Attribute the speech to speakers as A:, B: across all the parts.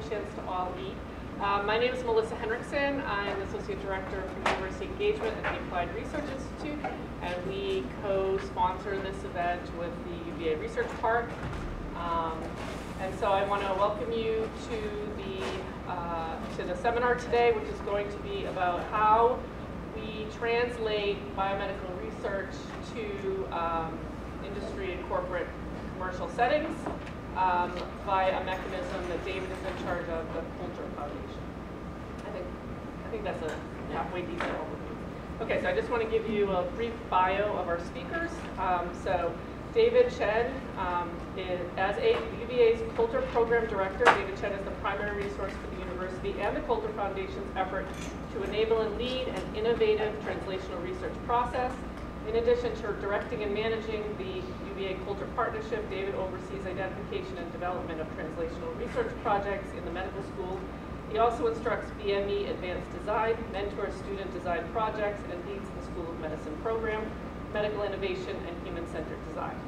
A: chance to all eat. My name is Melissa Henriksen. I'm Associate Director for University Engagement at the Applied Research Institute, and we co-sponsor this event with the UVA Research Park. And so I want to welcome you to the seminar today, which is going to be about how we translate biomedical research to industry and corporate commercial settings via a mechanism that David is in charge of, the Coulter Foundation. I think that's a halfway decent overview. Okay, so I just want to give you a brief bio of our speakers. So David Chen as UVA's Coulter Program Director. David Chen is the primary resource for the university and the Coulter Foundation's effort to enable and lead an innovative translational research process. In addition to directing and managing the UVA-Coulter partnership, David oversees identification and development of translational research projects in the medical school. He also instructs BME Advanced Design, mentors student design projects, and leads the School of Medicine program, Medical Innovation, and Human-Centered Design.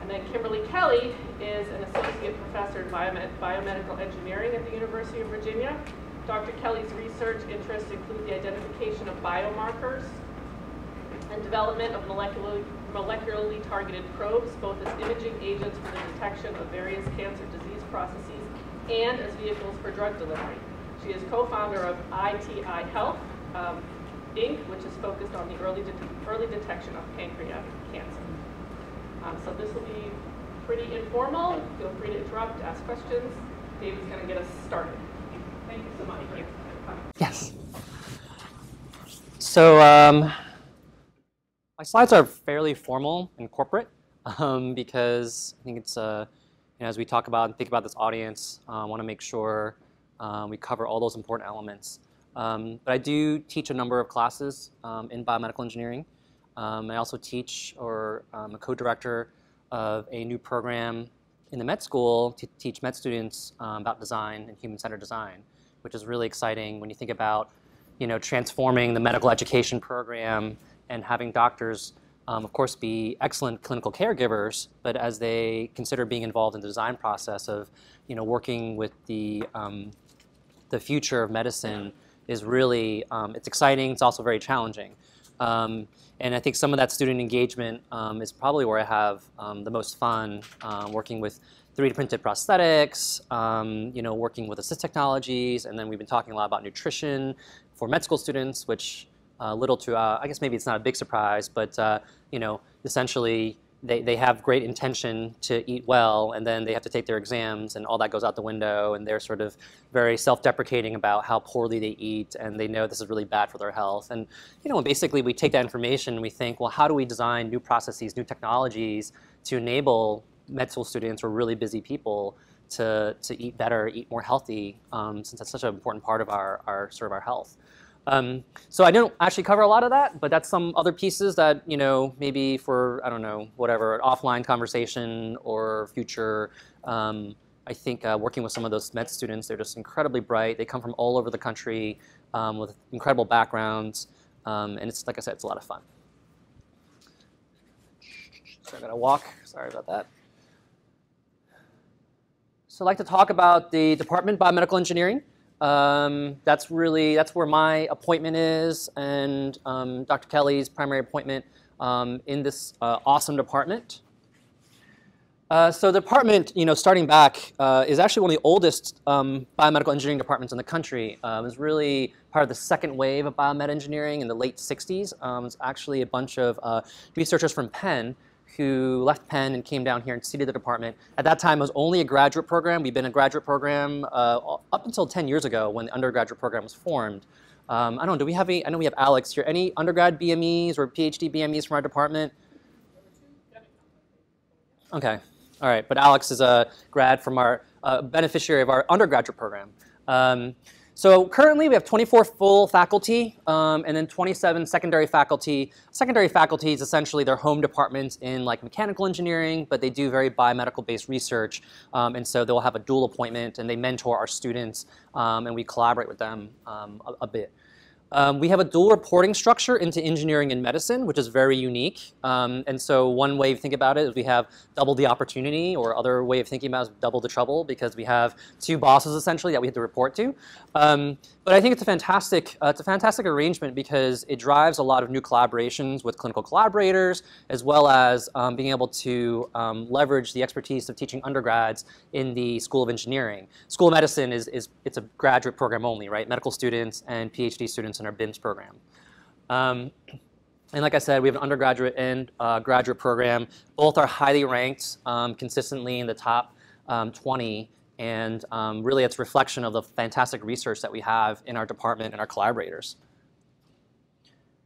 A: And then Kimberly Kelly is an associate professor in biomedical engineering at the University of Virginia. Dr. Kelly's research interests include the identification of biomarkers and development of molecularly targeted probes, both as imaging agents for the detection of various cancer disease processes and as vehicles for drug delivery. She is co-founder of ITI Health, Inc., which is focused on the early detection of pancreatic cancer. So this will be pretty informal. Feel free to interrupt, ask questions. David's going to get us started. Thank you so much.
B: Yes. So my slides are fairly formal and corporate because I think it's, as we talk about and think about this audience, I want to make sure we cover all those important elements. But I do teach a number of classes in biomedical engineering. I also teach, or I'm a co-director of a new program in the med school to teach med students about design and human-centered design, which is really exciting when you think about, transforming the medical education program and having doctors, of course, be excellent clinical caregivers, but as they consider being involved in the design process of, working with the future of medicine is really, it's exciting, it's also very challenging. And I think some of that student engagement is probably where I have the most fun, working with 3D printed prosthetics, working with assist technologies, and then we've been talking a lot about nutrition for med school students, which little to, I guess maybe it's not a big surprise, but essentially they have great intention to eat well, and then they have to take their exams, and all that goes out the window, and they're sort of very self-deprecating about how poorly they eat, and they know this is really bad for their health. And basically we take that information and we think, well, how do we design new processes, new technologies to enable med school students or really busy people to eat better, eat more healthy, since that's such an important part of our health. So I don't actually cover a lot of that, but that's some other pieces that, maybe for, I don't know, whatever, an offline conversation or future, I think working with some of those med students, they're just incredibly bright. They come from all over the country with incredible backgrounds, and it's, like I said, it's a lot of fun. So I gotta walk, sorry about that. So I'd like to talk about the Department of Biomedical Engineering. That's where my appointment is, and Dr. Kelly's primary appointment in this awesome department. So the department, starting back, is actually one of the oldest biomedical engineering departments in the country. It was really part of the second wave of biomed engineering in the late 60s. It's actually a bunch of researchers from Penn who left Penn and came down here and seeded the department. At that time, it was only a graduate program. We've been a graduate program up until 10 years ago when the undergraduate program was formed. I don't know, do we have any, I know we have Alex here, any undergrad BMEs or PhD BMEs from our department? Okay, all right, but Alex is a grad from our beneficiary of our undergraduate program. So currently we have 24 full faculty and then 27 secondary faculty. Secondary faculty is essentially their home departments in like mechanical engineering, but they do very biomedical based research. And so they'll have a dual appointment and they mentor our students and we collaborate with them a bit. We have a dual reporting structure into engineering and medicine, which is very unique. And so one way to think about it is we have double the opportunity, or other way of thinking about it is double the trouble, because we have two bosses essentially that we have to report to. But I think it's a fantastic arrangement because it drives a lot of new collaborations with clinical collaborators, as well as being able to leverage the expertise of teaching undergrads in the School of Engineering. School of Medicine it's a graduate program only, right? Medical students and PhD students in our BIMS program. And like I said, we have an undergraduate and graduate program. Both are highly ranked, consistently in the top 20, and really it's a reflection of the fantastic research that we have in our department and our collaborators.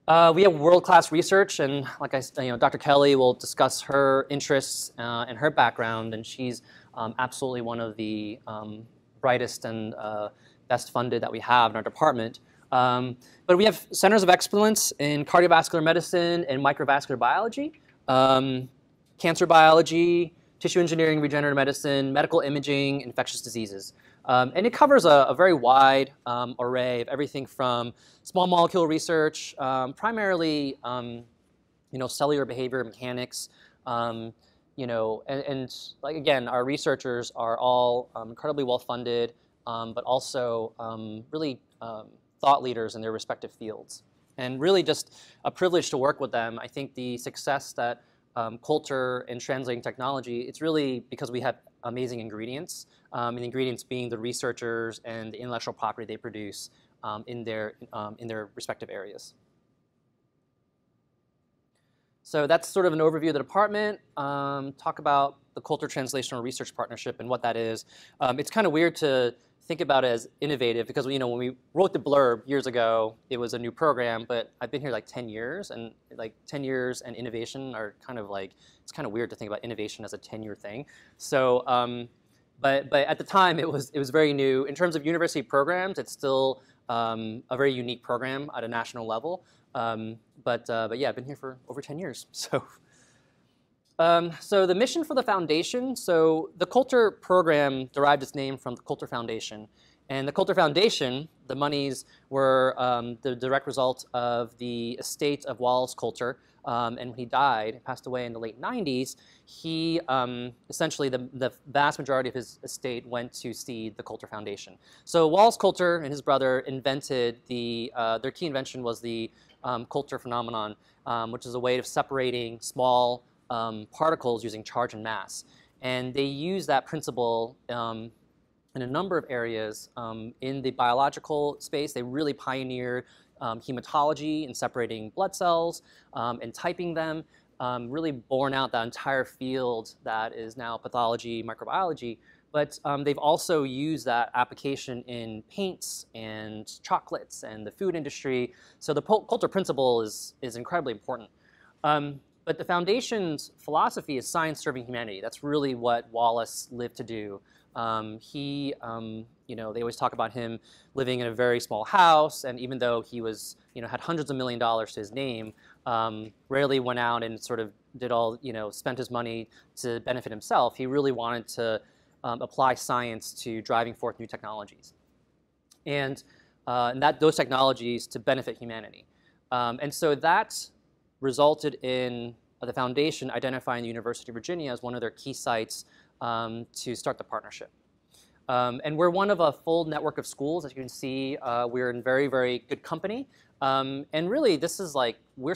B: We have world-class research, and like I said, Dr. Kelly will discuss her interests and her background, and she's absolutely one of the brightest and best funded that we have in our department. But we have centers of excellence in cardiovascular medicine and microvascular biology, cancer biology, tissue engineering, regenerative medicine, medical imaging, infectious diseases. And it covers a very wide array of everything from small molecule research, primarily cellular behavior mechanics, and like again, our researchers are all incredibly well funded, but also really thought leaders in their respective fields. And really just a privilege to work with them. I think the success that Coulter in translating technology, it's really because we have amazing ingredients, and the ingredients being the researchers and the intellectual property they produce in their respective areas. So that's sort of an overview of the department. Talk about the Coulter Translational Research Partnership and what that is. It's kind of weird to think about it as innovative because when we wrote the blurb years ago, it was a new program, but I've been here like 10 years, and like 10 years and innovation are kind of like, it's kind of weird to think about innovation as a 10-year thing. So, but at the time it was very new. In terms of university programs, it's still a very unique program at a national level. But yeah, I've been here for over 10 years, so. So the mission for the foundation, so the Coulter program derived its name from the Coulter Foundation. And the Coulter Foundation, the monies were the direct result of the estate of Wallace Coulter. And when he died, passed away in the late 90s, he essentially, the vast majority of his estate went to seed the Coulter Foundation. So Wallace Coulter and his brother invented their key invention was the Coulter phenomenon, which is a way of separating small particles using charge and mass. And they use that principle in a number of areas. In the biological space, they really pioneered hematology and separating blood cells and typing them, really borne out that entire field that is now pathology, microbiology. But they've also used that application in paints and chocolates and the food industry. So the Coulter principle is incredibly important. But the foundation's philosophy is science serving humanity. That's really what Wallace lived to do. They always talk about him living in a very small house, and even though he was, had hundreds of $1 million to his name, rarely went out and sort of did all, spent his money to benefit himself. He really wanted to apply science to driving forth new technologies, and those technologies to benefit humanity. And so that resulted in the foundation identifying the University of Virginia as one of their key sites to start the partnership. And we're one of a full network of schools. As you can see, we're in very, very good company. And really, this is like, we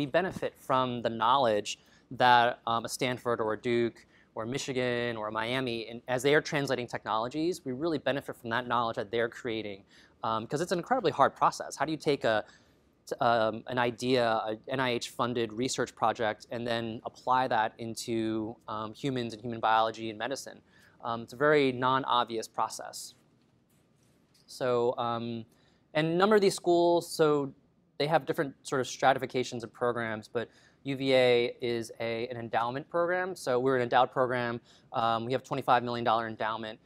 B: benefit from the knowledge that a Stanford or a Duke or Michigan or Miami, and as they are translating technologies, we really benefit from that knowledge that they're creating. Because it's an incredibly hard process. How do you take an idea, an NIH-funded research project, and then apply that into humans and human biology and medicine? It's a very non-obvious process. So, and a number of these schools, so they have different sort of stratifications of programs, but UVA is an endowment program. So we're an endowed program. We have a $25 million endowment.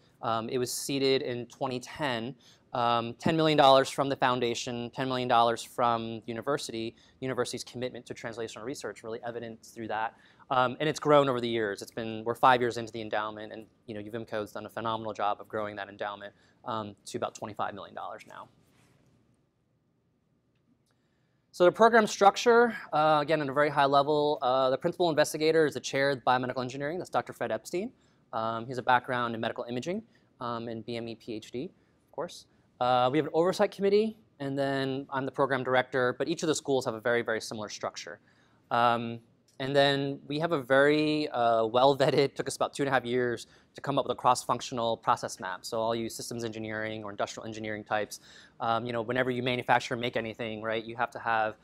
B: It was seeded in 2010. $10 million from the foundation, $10 million from the university's commitment to translational research, really evident through that. And it's grown over the years. We're 5 years into the endowment, and UVMCO has done a phenomenal job of growing that endowment to about $25 million now. So the program structure, again, at a very high level, the principal investigator is the chair of biomedical engineering. That's Dr. Fred Epstein. He has a background in medical imaging and BME PhD, of course. We have an oversight committee, and then I'm the program director, but each of the schools have a very, very similar structure. And then we have a very well-vetted, took us about 2.5 years to come up with a cross-functional process map. So I'll use systems engineering or industrial engineering types. You know, whenever you manufacture and make anything, right, you have to have,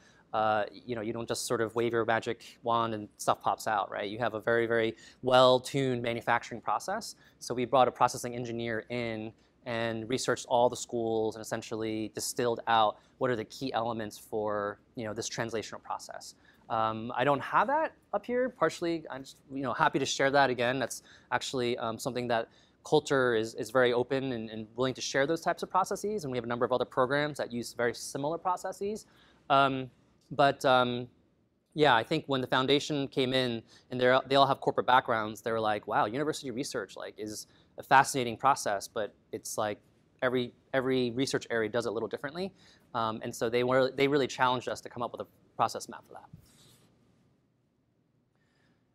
B: you know, you don't just sort of wave your magic wand and stuff pops out, right? You have a very, very well-tuned manufacturing process. So we brought a processing engineer in and researched all the schools and essentially distilled out what are the key elements for, you know, this translational process. I don't have that up here. Partially, I'm just, you know, happy to share that again. That's actually something that Coulter is very open and willing to share those types of processes, and we have a number of other programs that use very similar processes. Yeah, I think when the foundation came in, and they all have corporate backgrounds, they were like, wow, university research like is a fascinating process, but it's like every research area does it a little differently, and so they really challenged us to come up with a process map for that.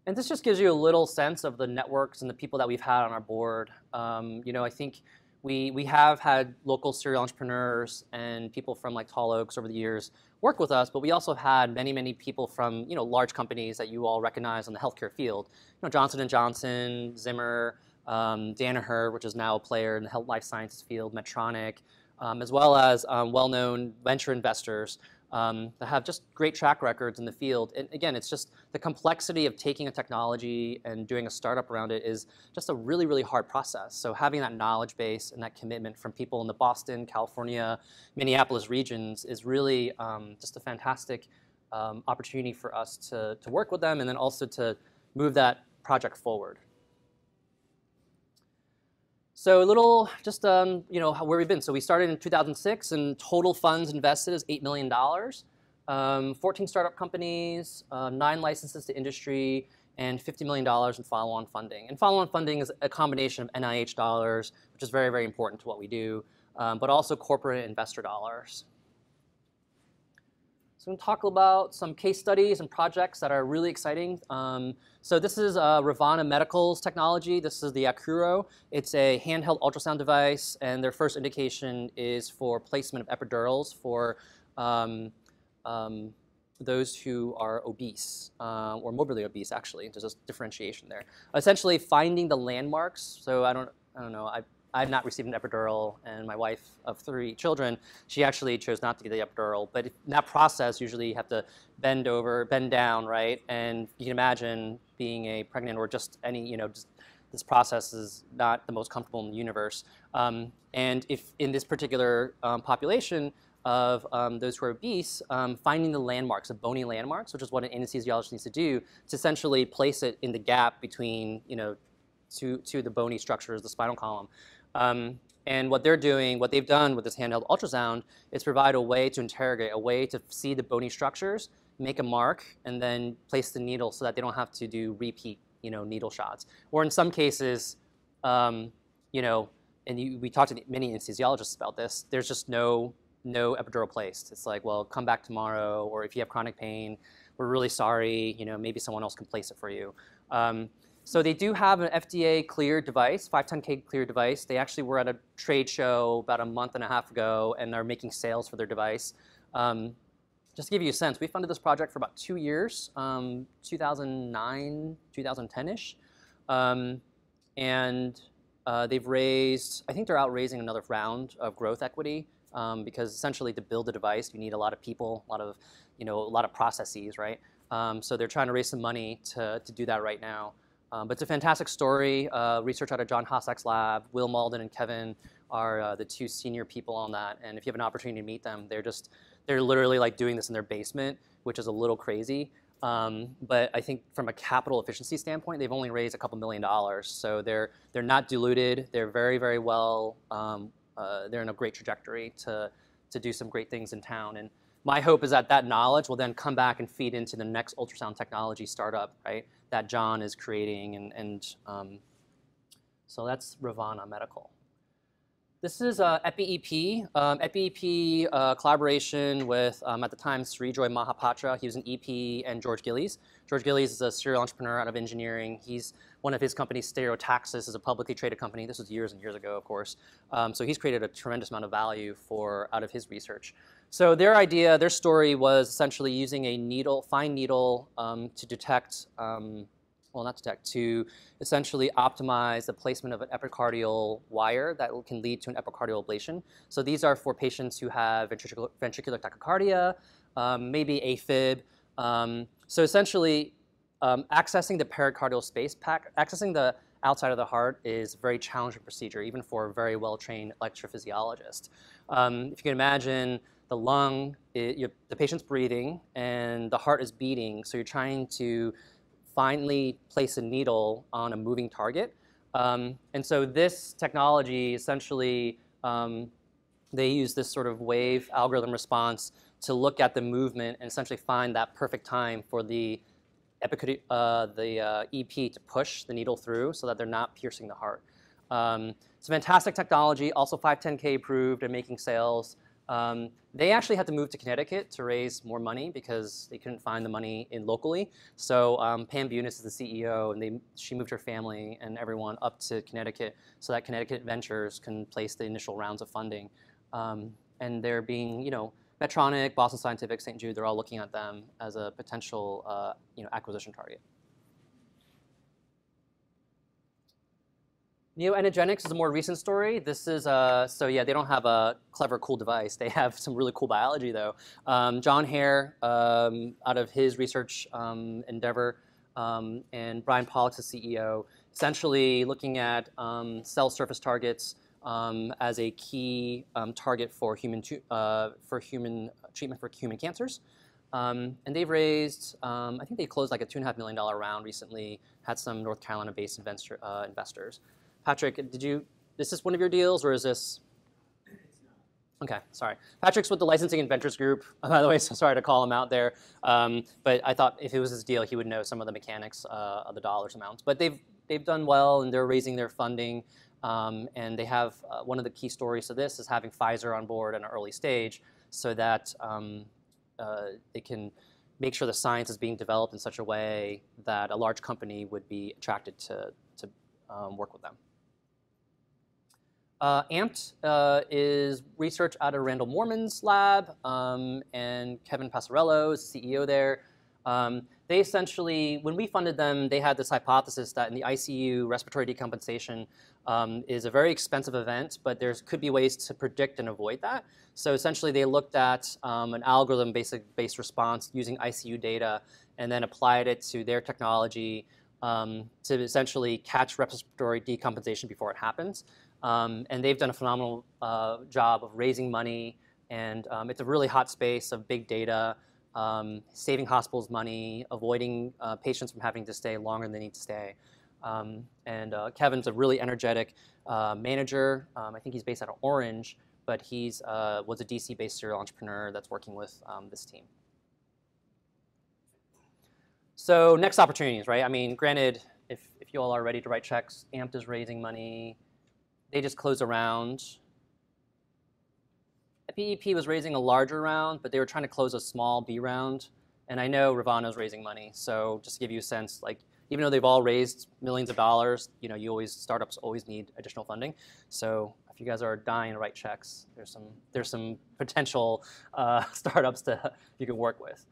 B: And this just gives you a little sense of the networks and the people that we've had on our board. You know, I think we have had local serial entrepreneurs and people from like Tall Oaks over the years work with us, but we also had many, many people from, you know, large companies that you all recognize in the healthcare field. You know, Johnson & Johnson, Zimmer, Danaher, which is now a player in the health life sciences field, Medtronic, as well as well-known venture investors that have just great track records in the field. And again, it's just the complexity of taking a technology and doing a startup around it is just a really, really hard process. So having that knowledge base and that commitment from people in the Boston, California, Minneapolis regions is really just a fantastic opportunity for us to work with them and then also to move that project forward. So a little, just you know, where we've been. So we started in 2006, and total funds invested is $8 million. 14 startup companies, 9 licenses to industry, and $50 million in follow-on funding. And follow-on funding is a combination of NIH dollars, which is very, very important to what we do, but also corporate investor dollars. So I'm going to talk about some case studies and projects that are really exciting. So this is Ravana Medical's technology. This is the Accuro. It's a handheld ultrasound device, and their first indication is for placement of epidurals for those who are obese, or morbidly obese, actually. There's just differentiation there. Essentially finding the landmarks. So I don't know. I've not received an epidural, and my wife of 3 children, she actually chose not to get the epidural. But in that process, usually you have to bend down, right? And you can imagine being a pregnant or just any, you know, just this process is not the most comfortable in the universe. And if in this particular population of those who are obese, finding the landmarks, the bony landmarks, which is what an anesthesiologist needs to do, to essentially place it in the gap between, you know, to the bony structures, the spinal column. And what they've done with this handheld ultrasound is provide a way to interrogate, a way to see the bony structures, make a mark, and then place the needle so that they don't have to do repeat, you know, needle shots. Or in some cases, you know, and we talked to many anesthesiologists about this, there's just no epidural placed. It's like, well, come back tomorrow, or if you have chronic pain, we're really sorry, you know, maybe someone else can place it for you. So they do have an FDA cleared device, 510K cleared device. They actually were at a trade show about a month and a half ago, and are making sales for their device. Just to give you a sense, we funded this project for about 2 years, 2009, 2010-ish. And they've raised, I think they're out raising another round of growth equity, because essentially to build a device, you need a lot of people, a lot of processes, right? So they're trying to raise some money to do that right now. But it's a fantastic story. Research out of John Hossack's lab. Will Malden and Kevin are the 2 senior people on that. And if you have an opportunity to meet them, they're literally like doing this in their basement, which is a little crazy. But I think from a capital efficiency standpoint, they've only raised a couple $1 million. So they're not diluted. They're very, very well. They're in a great trajectory to do some great things in town. And my hope is that knowledge will then come back and feed into the next ultrasound technology startup, right, that John is creating. So that's Ravana Medical. This is EpiEP. EpiEP collaboration with, at the time, Srijoy Mahapatra. He was an EP, and George Gillies. George Gillies is a serial entrepreneur out of engineering. One of his companies, Stereotaxis, is a publicly traded company. This was years and years ago, of course. So he's created a tremendous amount of value out of his research. So their story was essentially using a fine needle to detect, to essentially optimize the placement of an epicardial wire that can lead to an epicardial ablation. So these are for patients who have ventricular tachycardia, maybe AFib. So essentially, accessing the pericardial space, accessing the outside of the heart is a very challenging procedure, even for a very well-trained electrophysiologist. If you can imagine, the lung, the patient's breathing, and the heart is beating, so you're trying to finally place a needle on a moving target. And so this technology, essentially, they use this sort of wave algorithm response to look at the movement and essentially find that perfect time for the EP to push the needle through so that they're not piercing the heart. It's a fantastic technology, also 510(k) approved and making sales. They actually had to move to Connecticut to raise more money because they couldn't find the money locally. So Pam Bunis is the CEO, and she moved her family and everyone up to Connecticut so that Connecticut Ventures can place the initial rounds of funding. And they're being, Medtronic, Boston Scientific, St. Jude, they're all looking at them as a potential, acquisition target. Neoenergenics is a more recent story. This is, they don't have a clever, cool device. They have some really cool biology, though. John Hare, out of his research endeavor, and Brian Pollock's the CEO, essentially looking at cell surface targets as a key target for treatment for human cancers. And they've raised, I think they closed like a $2.5 million round recently, had some North Carolina-based investors. Patrick, is this one of your deals, or is this?
C: It's not.
B: Okay, sorry. Patrick's with the Licensing and Ventures Group, by the way, so sorry to call him out there. But I thought if it was his deal, he would know some of the mechanics of the dollars amounts. But they've done well, and they're raising their funding. And they have, one of the key stories to this is having Pfizer on board at an early stage so that they can make sure the science is being developed in such a way that a large company would be attracted to work with them. AMPT is research out of Randall Moorman's lab, and Kevin Passarello is the CEO there. They essentially, when we funded them, they had this hypothesis that in the ICU, respiratory decompensation is a very expensive event, but there could be ways to predict and avoid that. So essentially, they looked at an algorithm-based response using ICU data and then applied it to their technology to essentially catch respiratory decompensation before it happens. And they've done a phenomenal job of raising money, and it's a really hot space of big data, saving hospitals money, avoiding patients from having to stay longer than they need to stay. And Kevin's a really energetic manager. I think he's based out of Orange, but he's was a DC-based serial entrepreneur that's working with this team. So next opportunities, right? I mean, granted, if you all are ready to write checks, AMPT is raising money. They just closed a round. EpiEP was raising a larger round, but they were trying to close a small B round. And I know Ravana's raising money. So just to give you a sense, like, even though they've all raised millions of dollars, startups always need additional funding. So if you guys are dying to write checks, there's some potential startups you can work with.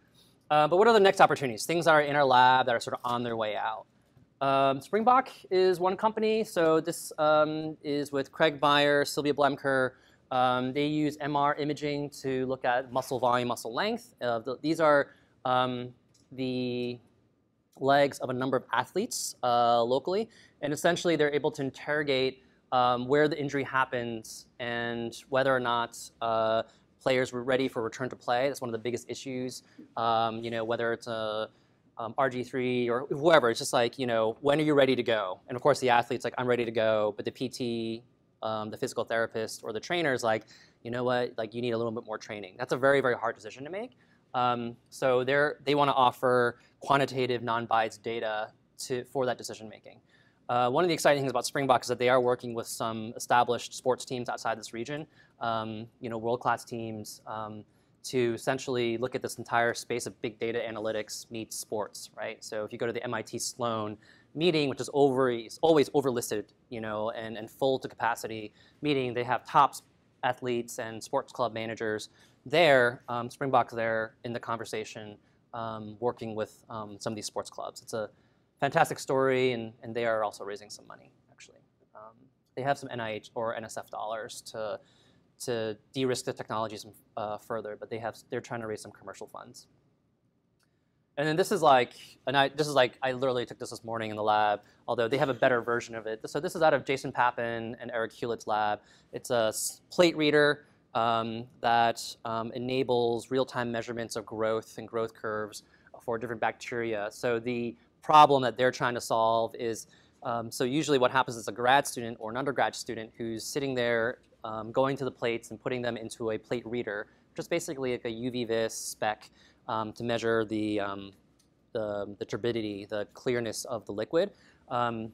B: But what are the next opportunities? Things that are in our lab that are sort of on their way out. Springbok is one company. So this is with Craig Meyer, Sylvia Blemker. They use MR imaging to look at muscle volume, muscle length. These are the legs of a number of athletes locally. And essentially, they're able to interrogate where the injury happens and whether or not players were ready for return to play. That's one of the biggest issues, whether it's a RG3 or whoever. It's just like, when are you ready to go? And of course, the athlete's like, I'm ready to go. But the PT, the physical therapist, or the trainer is like, you know what? Like, you need a little bit more training. That's a very, very hard decision to make. So they want to offer quantitative, non-biased data for that decision making. One of the exciting things about Springbok is that they are working with some established sports teams outside this region, world-class teams, to essentially look at this entire space of big data analytics meets sports, right? So if you go to the MIT Sloan meeting, which is always overlisted, and full to capacity meeting, they have top athletes and sports club managers there. Springbok's there in the conversation, working with some of these sports clubs. It's a fantastic story, and they are also raising some money, actually. They have some NIH or NSF dollars to de-risk the technologies further, but they're trying to raise some commercial funds. And then this is like, I literally took this morning in the lab, although they have a better version of it. So this is out of Jason Papin and Eric Hewlett's lab. It's a plate reader that enables real-time measurements of growth and growth curves for different bacteria. So the problem that they're trying to solve is, so usually what happens is a grad student or an undergrad student who's sitting there going to the plates and putting them into a plate reader, which is basically like a UV-Vis spec to measure the turbidity, the clearness of the liquid, of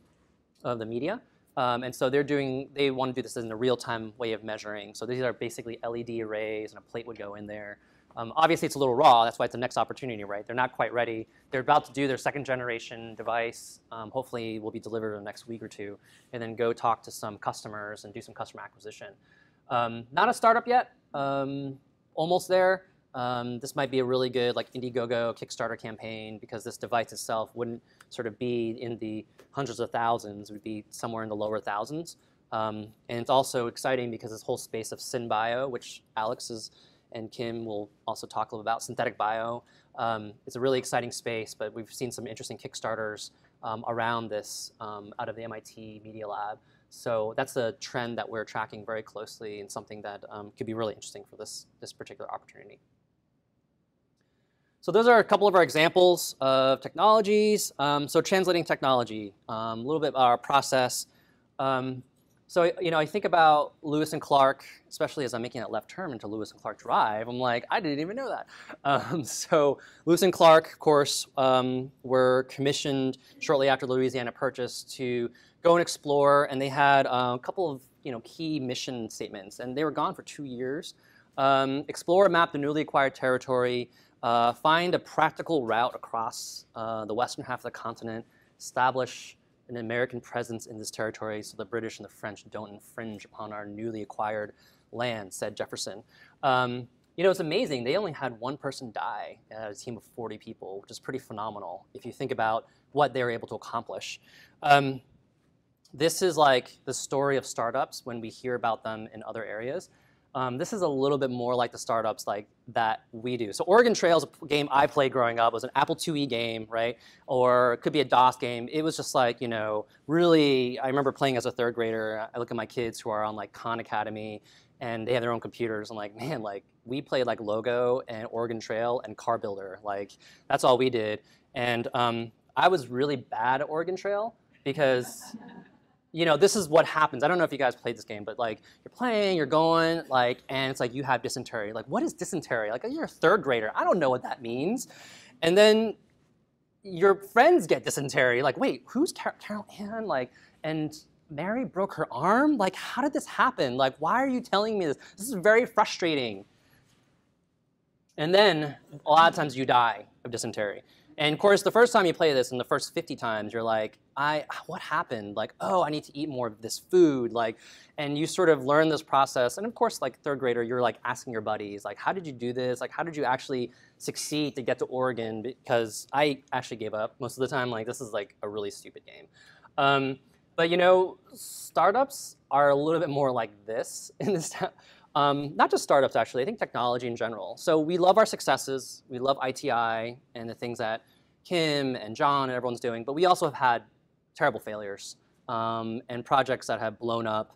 B: the media. And so they want to do this in a real-time way of measuring. So these are basically LED arrays, and a plate would go in there. Obviously, it's a little raw. That's why it's the next opportunity, right? They're not quite ready. They're about to do their second-generation device. Hopefully, will be delivered in the next week or two, and then go talk to some customers and do some customer acquisition. Not a startup yet. Almost there. This might be a really good Indiegogo Kickstarter campaign, because this device itself wouldn't sort of be in the hundreds of thousands. It would be somewhere in the lower thousands. And it's also exciting because this whole space of synbio, which Alex and Kim will also talk a little about, synthetic bio. It's a really exciting space, but we've seen some interesting Kickstarters around this out of the MIT Media Lab. So that's a trend that we're tracking very closely, and something that could be really interesting for this particular opportunity. So those are a couple of our examples of technologies. So translating technology, a little bit about our process. So I think about Lewis and Clark, especially as I'm making that left turn into Lewis and Clark Drive. I'm like, I didn't even know that. So Lewis and Clark, of course, were commissioned shortly after the Louisiana Purchase to go and explore, and they had a couple of key mission statements, and they were gone for 2 years. Explore and map the newly acquired territory, find a practical route across the western half of the continent, establish an American presence in this territory so the British and the French don't infringe upon our newly acquired land, said Jefferson. It's amazing. They only had one person die at a team of 40 people, which is pretty phenomenal if you think about what they were able to accomplish. This is like the story of startups when we hear about them in other areas. This is a little bit more like the startups that we do. So Oregon Trail is a game I played growing up. It was an Apple IIe game, right? Or it could be a DOS game. It was just really, I remember playing as a third grader. I look at my kids who are on Khan Academy, and they have their own computers. I'm like, man, we played Logo and Oregon Trail and Car Builder. That's all we did. And I was really bad at Oregon Trail because this is what happens. I don't know if you guys played this game, but you're playing, you're going, and it's you have dysentery. What is dysentery? You're a third grader. I don't know what that means. And then your friends get dysentery. Wait, who's Carol Ann? And Mary broke her arm? How did this happen? Why are you telling me this? This is very frustrating. And then a lot of times you die of dysentery. And of course, the first time you play this, and the first 50 times, you're like, what happened? Oh, I need to eat more of this food. And you sort of learn this process. And of course, third grader, you're asking your buddies, how did you do this? How did you actually succeed to get to Oregon? Because I actually gave up most of the time. This is a really stupid game. But startups are a little bit more like this in this town. Not just startups, actually. I think technology in general. So we love our successes. We love ITI and the things that Kim and John and everyone's doing. But we also have had terrible failures and projects that have blown up,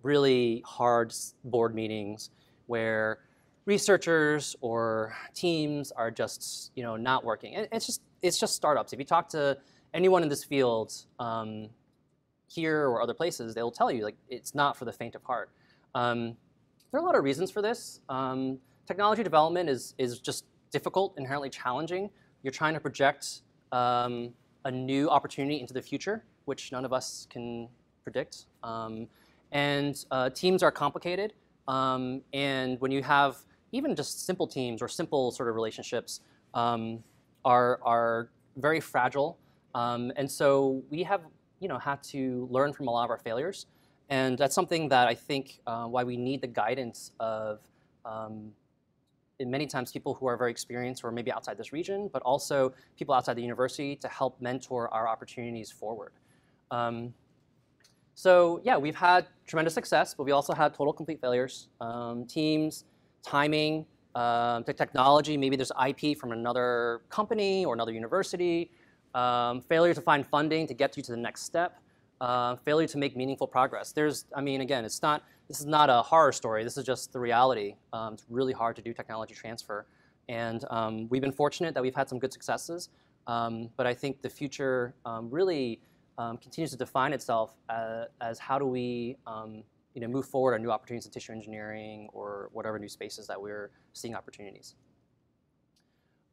B: really hard board meetings where researchers or teams are just not working. And it's just startups. If you talk to anyone in this field here or other places, they will tell you it's not for the faint of heart. There are a lot of reasons for this. Technology development is just difficult, inherently challenging. You're trying to project a new opportunity into the future which none of us can predict. And teams are complicated. And when you have even just simple teams or simple sort of relationships are very fragile. And so we have had to learn from a lot of our failures. And that's something that I think why we need the guidance of in many times people who are very experienced or maybe outside this region, but also people outside the university to help mentor our opportunities forward. So yeah, we've had tremendous success, but we also had total complete failures. Teams, timing, the technology, maybe there's IP from another company or another university, failure to find funding to get you to the next step, failure to make meaningful progress. Again, this is not a horror story. This is just the reality. It's really hard to do technology transfer. And we've been fortunate that we've had some good successes. But I think the future really continues to define itself as how do we move forward on new opportunities in tissue engineering or whatever new spaces that we're seeing opportunities.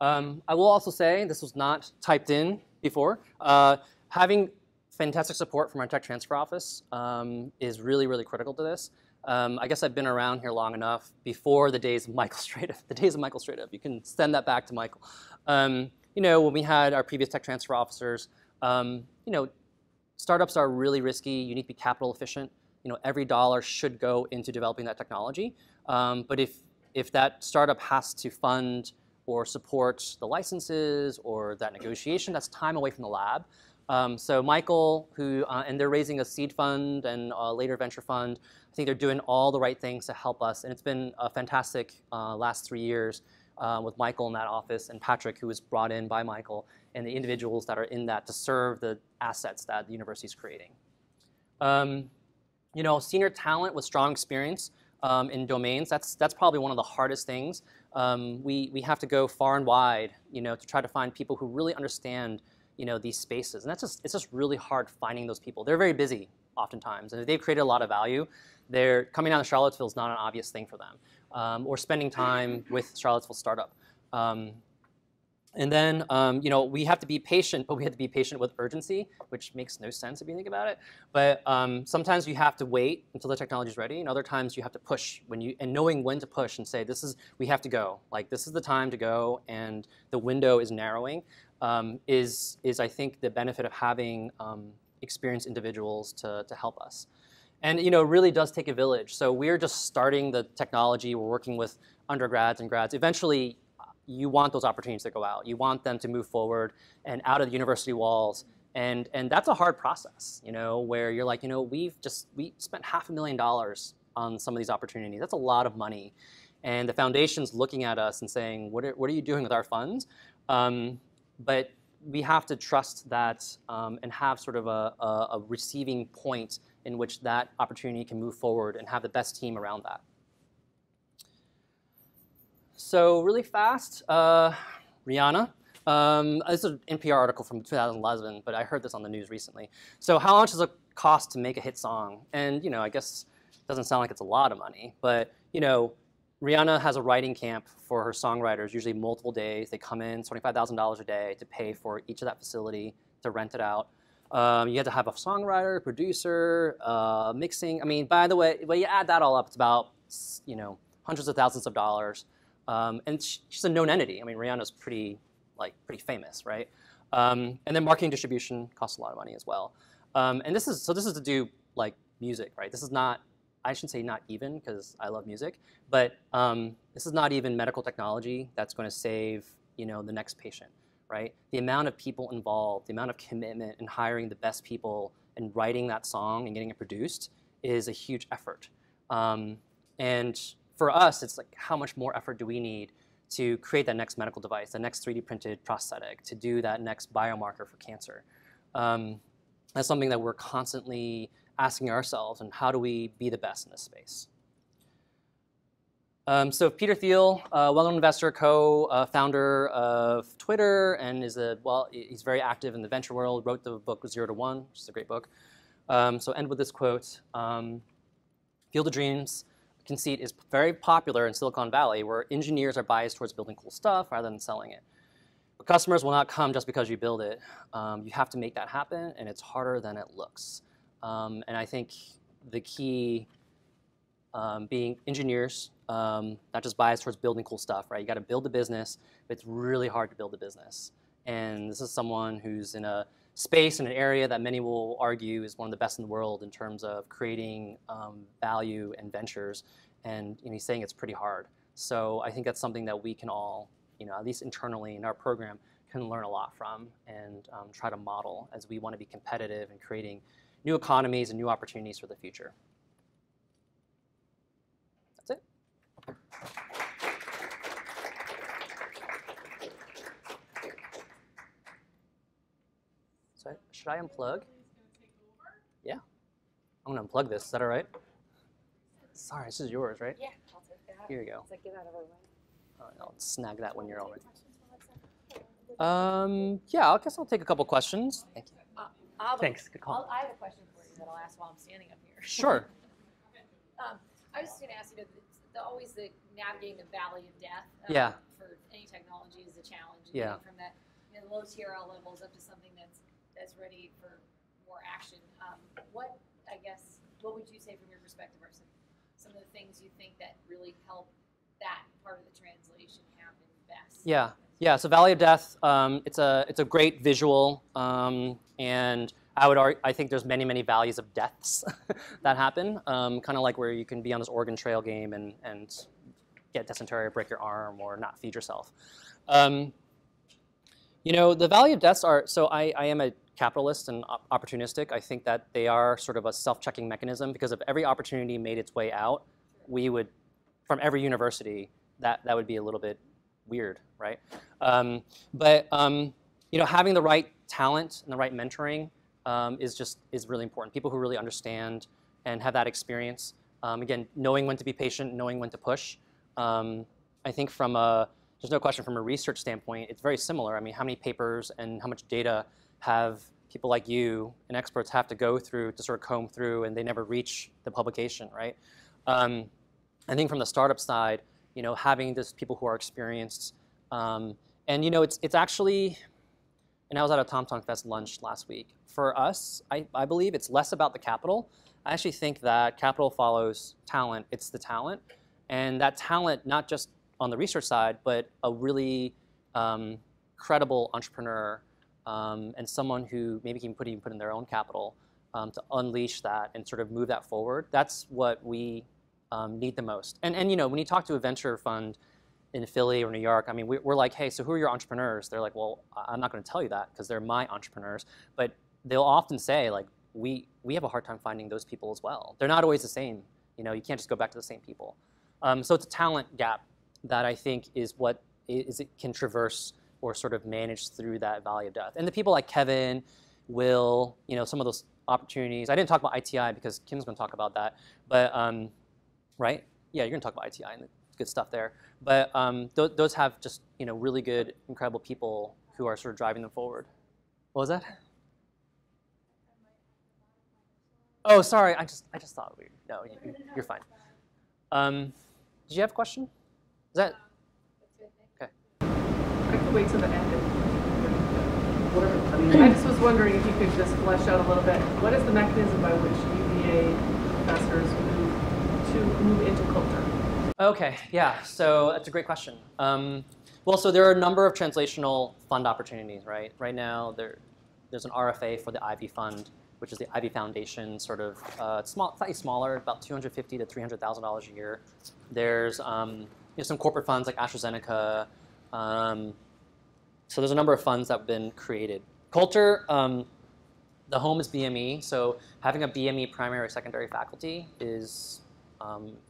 B: I will also say, this was not typed in before, having fantastic support from our tech transfer office is really, really critical to this. I guess I've been around here long enough before the days of Michael Straight. You can send that back to Michael. When we had our previous tech transfer officers, startups are really risky. You need to be capital efficient. Every dollar should go into developing that technology. But if that startup has to fund or support the licenses or that negotiation, that's time away from the lab. So Michael, and they're raising a seed fund and a later venture fund. I think they're doing all the right things to help us. And it's been a fantastic last 3 years with Michael in that office and Patrick, who was brought in by Michael, and the individuals that are in that to serve the assets that the university is creating. Senior talent with strong experience in domains, that's probably one of the hardest things. We have to go far and wide, to try to find people who really understand these spaces. And it's just really hard finding those people. They're very busy oftentimes, and if they've created a lot of value, they're coming down to Charlottesville is not an obvious thing for them, or spending time with Charlottesville startup. And then, we have to be patient, but we have to be patient with urgency, which makes no sense if you think about it. But sometimes you have to wait until the technology is ready, and other times you have to push and knowing when to push and say, we have to go. Like, this is the time to go, and the window is narrowing, is I think the benefit of having experienced individuals to help us. And it really does take a village. So we're just starting the technology. We're working with undergrads and grads. Eventually, you want those opportunities to go out. You want them to move forward and out of the university walls. And that's a hard process, where you're like, we spent $500,000 on some of these opportunities. That's a lot of money. And the foundation's looking at us and saying, what are you doing with our funds? But we have to trust that and have sort of a receiving point in which that opportunity can move forward and have the best team around that. So really fast, Rihanna. This is an NPR article from 2011, but I heard this on the news recently. So how much does it cost to make a hit song? And I guess it doesn't sound like it's a lot of money, but Rihanna has a writing camp for her songwriters, usually multiple days. They come in, $25,000 a day to pay for each of that facility to rent it out. You have to have a songwriter, producer, mixing. By the way, when you add that all up, it's about hundreds of thousands of dollars. And she's a known entity. Rihanna's pretty famous, right? And then marketing distribution costs a lot of money as well. And this is to do music, right? This is not, I shouldn't say not even, because I love music, but this is not even medical technology that's going to save the next patient, right? The amount of people involved, the amount of commitment in hiring the best people and writing that song and getting it produced is a huge effort. And for us, it's like, how much more effort do we need to create that next medical device, the next 3D printed prosthetic, to do that next biomarker for cancer? That's something that we're constantly asking ourselves, and how do we be the best in this space? So Peter Thiel, well-known investor, co-founder of Twitter, and he's very active in the venture world, wrote the book 0 to 1, which is a great book. So end with this quote, Field of Dreams conceit is very popular in Silicon Valley, where engineers are biased towards building cool stuff rather than selling it. But customers will not come just because you build it. You have to make that happen, and it's harder than it looks. And I think the key being engineers, not just biased towards building cool stuff, right? You got to build the business, but it's really hard to build the business. And this is someone who's in a space, in an area that many will argue is one of the best in the world in terms of creating value and ventures. And he's saying it's pretty hard. So I think that's something that we can all, at least internally in our program, can learn a lot from and try to model as we want to be competitive in creating new economies and new opportunities for the future. That's it. So should I unplug? Yeah. I'm going to unplug this. Is that all right? Sorry, this is yours, right?
D: Yeah, I'll take that.
B: Here you go.
D: It's like, get out of our way.
B: All right, I'll snag that when you're on. Yeah, I guess I'll take a couple questions. Thank you. Thanks. Good call.
D: I have a question for you that I'll ask while I'm standing up here.
B: Sure.
D: I was just going to ask you, always the navigating the valley of death
B: Yeah.
D: for any technology is a challenge.
B: Yeah.
D: Getting from that low TRL levels up to something that's ready for more action. What would you say from your perspective are some of the things you think that really help that part of the translation happen best?
B: Yeah. Yeah, so Valley of Death, it's a great visual, and I think there's many valleys of deaths that happen, kind of like where you can be on this Oregon Trail game and get dysentery or break your arm or not feed yourself. The Valley of Deaths are, so I am a capitalist and opportunistic. I think that they are sort of a self-checking mechanism because if every opportunity made its way out, we would, from every university, that would be a little bit weird, right? But having the right talent and the right mentoring is really important. People who really understand and have that experience. Again, knowing when to be patient, knowing when to push. I think there's no question from a research standpoint, it's very similar. I mean, how many papers and how much data have people like you and experts have to go through to sort of comb through, and they never reach the publication, right? I think from the startup side, having these people who are experienced, and it's actually, and I was at a TomTom Fest lunch last week. For us, I believe it's less about the capital. I actually think that capital follows talent. It's the talent, and that talent not just on the research side, but a really credible entrepreneur and someone who maybe can even put in their own capital to unleash that and sort of move that forward. That's what we need the most. And when you talk to a venture fund in Philly or New York, I mean, we're like, hey, so who are your entrepreneurs? They're like, well, I'm not going to tell you that because they're my entrepreneurs. But they'll often say, like, we have a hard time finding those people as well. They're not always the same. You can't just go back to the same people. So it's a talent gap that I think is what it can traverse or sort of manage through that valley of death. And the people like Kevin, Will, some of those opportunities. I didn't talk about ITI because Kim's going to talk about that. But right? Yeah, you're going to talk about ITI and the good stuff there. But those have just really good, incredible people who are sort of driving them forward. What was that? Oh, sorry. I just thought no, you're fine. Did you have a question? Is that okay?
A: I could wait till the end. I just was wondering if you could just flesh out a little bit. What is the mechanism by which UVA investors move into Coulter?
B: Okay, yeah, so that's a great question. Well, so there are a number of translational fund opportunities, right? Right now, there's an RFA for the Ivy Fund, which is the Ivy Foundation, sort of slightly smaller, about $250,000 to $300,000 a year. There's some corporate funds like AstraZeneca. So there's a number of funds that have been created. Coulter, the home is BME, so having a BME primary or secondary faculty is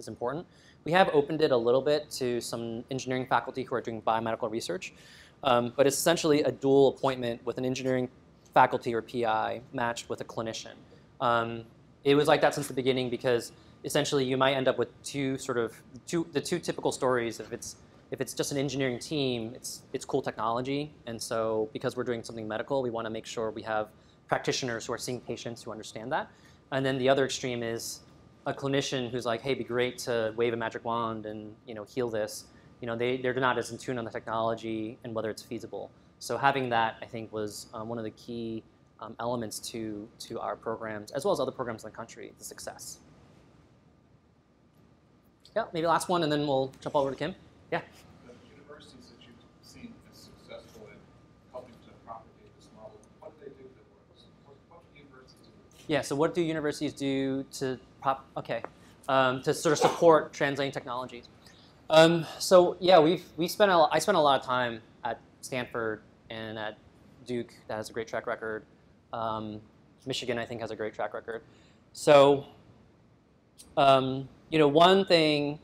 B: important. We have opened it a little bit to some engineering faculty who are doing biomedical research, but it's essentially a dual appointment with an engineering faculty or PI matched with a clinician. It was like that since the beginning because essentially you might end up with the two typical stories. If it's just an engineering team, it's cool technology, and so because we're doing something medical, we want to make sure we have practitioners who are seeing patients who understand that. And then the other extreme is a clinician who's like, hey, it'd be great to wave a magic wand and heal this. They're not as in tune on the technology and whether it's feasible. So having that, I think, was one of the key elements to our programs, as well as other programs in the country, the success. Yeah, maybe last one, and then we'll jump over to Kim. Yeah.
E: The universities that you've seen as successful in helping to propagate this model, what do they do that works? What do universities do?
B: Yeah, so what do universities do to to sort of support translating technologies? So yeah, I spent a lot of time at Stanford and at Duke. That has a great track record. Michigan, I think, has a great track record. So one thing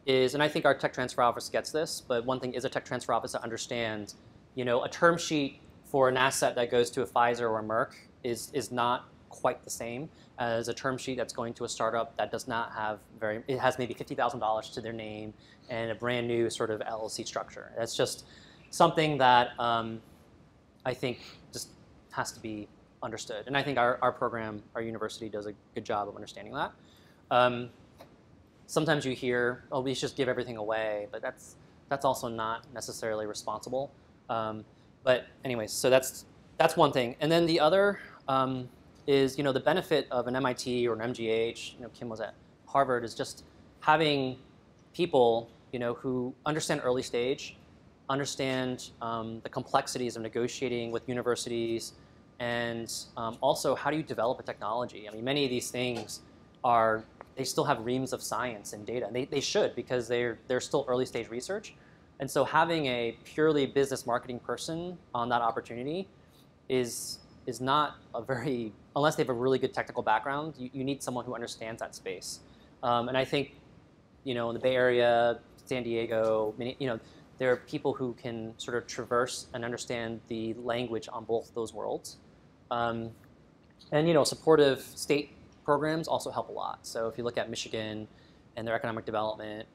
B: is, and I think our tech transfer office gets this, but one thing is a tech transfer office that understands, a term sheet for an asset that goes to a Pfizer or a Merck is not quite the same as a term sheet that's going to a startup that does not have it has maybe $50,000 to their name and a brand new sort of LLC structure. That's just something that I think just has to be understood. And I think our program, our university, does a good job of understanding that. Sometimes you hear, oh, we should just give everything away, but that's also not necessarily responsible. But anyways, so that's one thing. And then the other is, the benefit of an MIT or an MGH, Kim was at Harvard, is just having people, who understand early stage, understand the complexities of negotiating with universities, and also how do you develop a technology. I mean, many of these things they still have reams of science and data, and they should, because they're still early stage research. And so having a purely business marketing person on that opportunity is not unless they have a really good technical background, you need someone who understands that space. And I think, in the Bay Area, San Diego, there are people who can sort of traverse and understand the language on both those worlds. And, supportive state programs also help a lot. So if you look at Michigan and their economic development,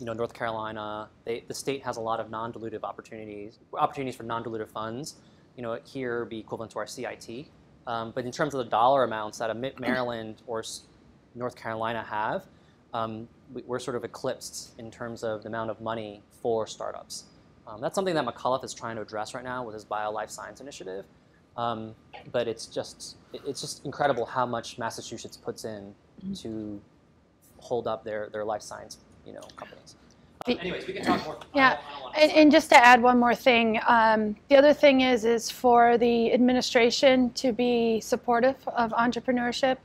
B: North Carolina, the state has a lot of non-dilutive opportunities for non-dilutive funds. Here would be equivalent to our CIT. But in terms of the dollar amounts that a Maryland or North Carolina have, we're sort of eclipsed in terms of the amount of money for startups. That's something that McAuliffe is trying to address right now with his Bio-Life Science initiative. But it's just incredible how much Massachusetts puts in to hold up their life science companies. Anyways, we can talk more.
F: Yeah, and just to add one more thing, the other thing is for the administration to be supportive of entrepreneurship.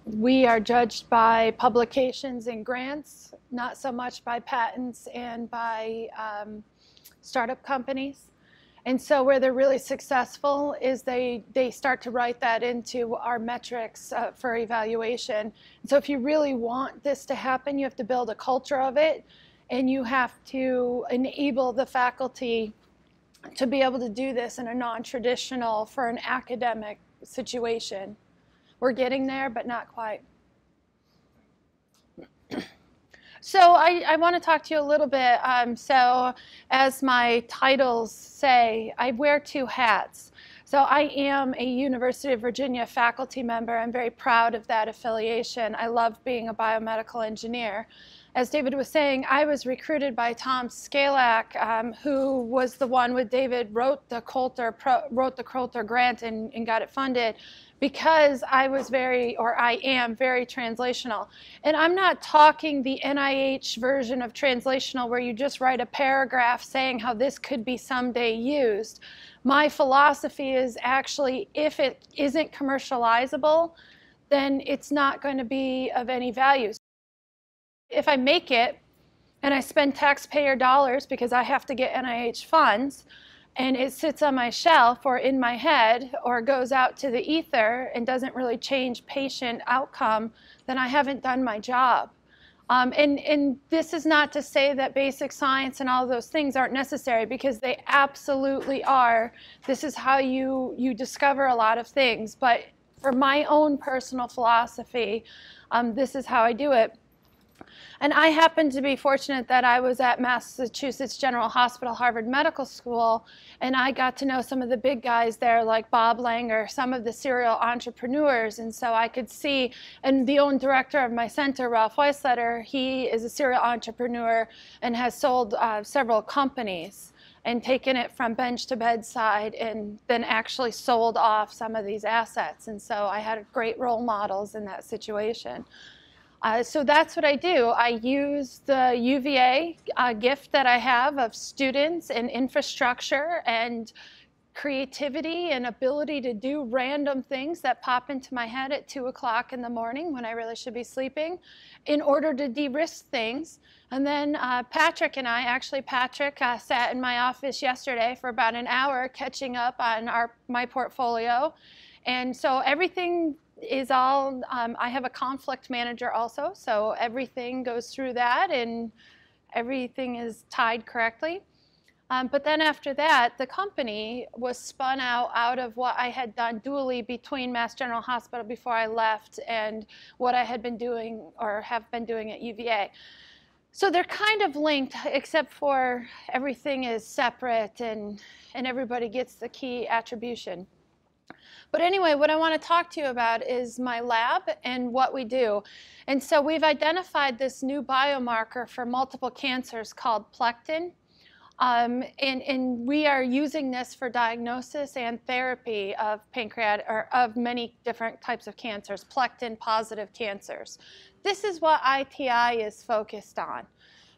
F: We are judged by publications and grants, not so much by patents and by startup companies. And so where they're really successful is they start to write that into our metrics for evaluation. And so if you really want this to happen, you have to build a culture of it, and you have to enable the faculty to be able to do this in a non-traditional for an academic situation. We're getting there, but not quite. So I want to talk to you a little bit. So as my titles say, I wear two hats. So I am a University of Virginia faculty member. I'm very proud of that affiliation. I love being a biomedical engineer. As David was saying, I was recruited by Tom Scalak, who was the one with David wrote the Coulter grant and got it funded, because I am very translational. And I'm not talking the NIH version of translational where you just write a paragraph saying how this could be someday used. My philosophy is actually, if it isn't commercializable, then it's not going to be of any value. If I make it and I spend taxpayer dollars because I have to get NIH funds, and it sits on my shelf or in my head or goes out to the ether and doesn't really change patient outcome, then I haven't done my job. And this is not to say that basic science and all those things aren't necessary, because they absolutely are. This is how you discover a lot of things. But for my own personal philosophy, this is how I do it. And I happen to be fortunate that I was at Massachusetts General Hospital, Harvard Medical School, and I got to know some of the big guys there, like Bob Langer, some of the serial entrepreneurs. And so I could see, and the own director of my center, Ralph Weisletter, he is a serial entrepreneur and has sold several companies. and taken it from bench to bedside and then actually sold off some of these assets. And so I had great role models in that situation. So that's what I do. I use the UVA gift that I have of students and infrastructure and creativity and ability to do random things that pop into my head at 2 o'clock in the morning when I really should be sleeping in order to de-risk things. And then Patrick and I, actually Patrick sat in my office yesterday for about an hour catching up on my portfolio. And so everything is all, I have a conflict manager also, so everything goes through that and everything is tied correctly. But then after that, the company was spun out of what I had done dually between Mass General Hospital before I left and what I had been doing or have been doing at UVA. So they're kind of linked, except for everything is separate and everybody gets the key attribution. But anyway, what I want to talk to you about is my lab and what we do. And so we've identified this new biomarker for multiple cancers called plectin. And we are using this for diagnosis and therapy of pancreatic, or of many different types of cancers, plectin-positive cancers. This is what ITI is focused on.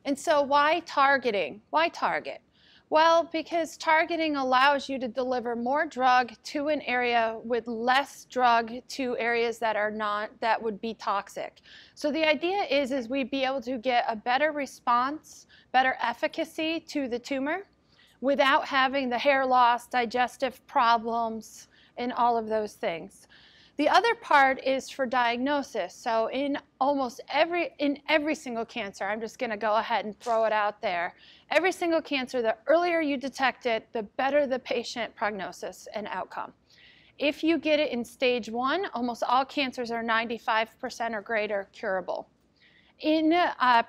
F: And so why targeting? Why target? Well, because targeting allows you to deliver more drug to an area with less drug to areas that are not, that would be toxic. So the idea is we'd be able to get a better response, better efficacy to the tumor without having the hair loss, digestive problems, and all of those things. The other part is for diagnosis. So in almost every single cancer, I'm just going to go ahead and throw it out there. Every single cancer, the earlier you detect it, the better the patient prognosis and outcome. If you get it in stage 1, almost all cancers are 95% or greater curable. In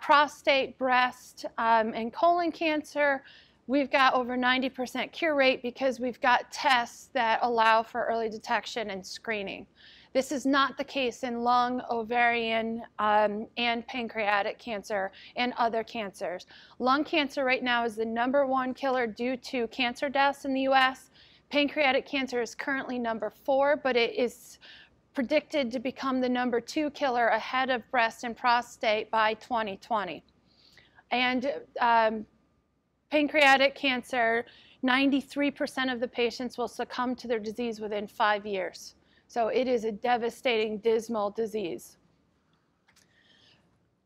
F: prostate, breast, and colon cancer, we've got over 90% cure rate because we've got tests that allow for early detection and screening. This is not the case in lung, ovarian, and pancreatic cancer and other cancers. Lung cancer right now is the #1 killer due to cancer deaths in the US. Pancreatic cancer is currently #4, but it is predicted to become the #2 killer ahead of breast and prostate by 2020. And pancreatic cancer, 93% of the patients will succumb to their disease within 5 years. So it is a devastating, dismal disease.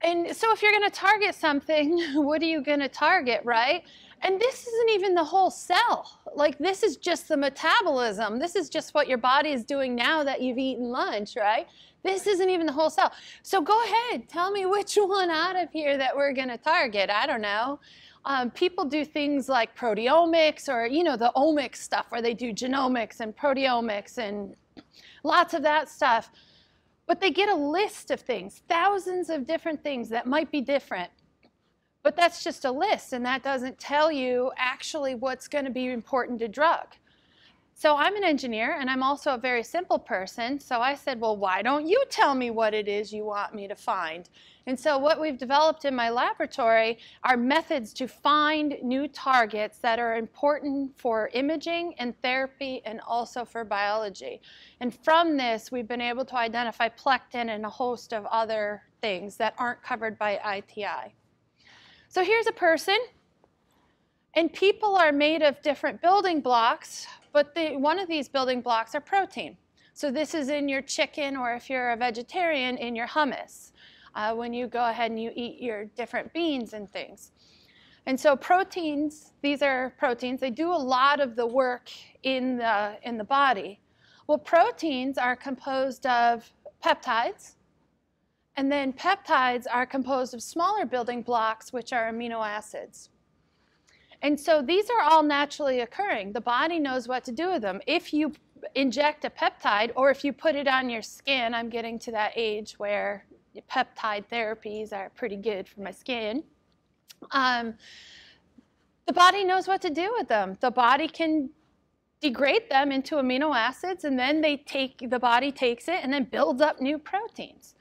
F: And so if you're going to target something, what are you going to target, right? And this isn't even the whole cell. Like, this is just the metabolism. This is just what your body is doing now that you've eaten lunch, right? This isn't even the whole cell. So go ahead, tell me which one out of here that we're going to target. I don't know. People do things like proteomics or, you know, the omics stuff where they do genomics and proteomics and lots of that stuff. But they get a list of things, thousands of different things that might be different. But that's just a list, and that doesn't tell you actually what's going to be important to drug. So I'm an engineer, and I'm also a very simple person. So I said, well, why don't you tell me what it is you want me to find? And so what we've developed in my laboratory are methods to find new targets that are important for imaging and therapy and also for biology. And from this, we've been able to identify plectin and a host of other things that aren't covered by ITI. So here's a person, and people are made of different building blocks, but one of these building blocks are protein. So this is in your chicken, or if you're a vegetarian, in your hummus, when you go ahead and you eat your different beans and things. And so proteins, these are proteins, they do a lot of the work in the body. Well, proteins are composed of peptides, and then peptides are composed of smaller building blocks, which are amino acids. And so these are all naturally occurring. The body knows what to do with them. If you inject a peptide, or if you put it on your skin, I'm getting to that age where peptide therapies are pretty good for my skin. The body knows what to do with them. The body can degrade them into amino acids, and then the body takes it and then builds up new proteins.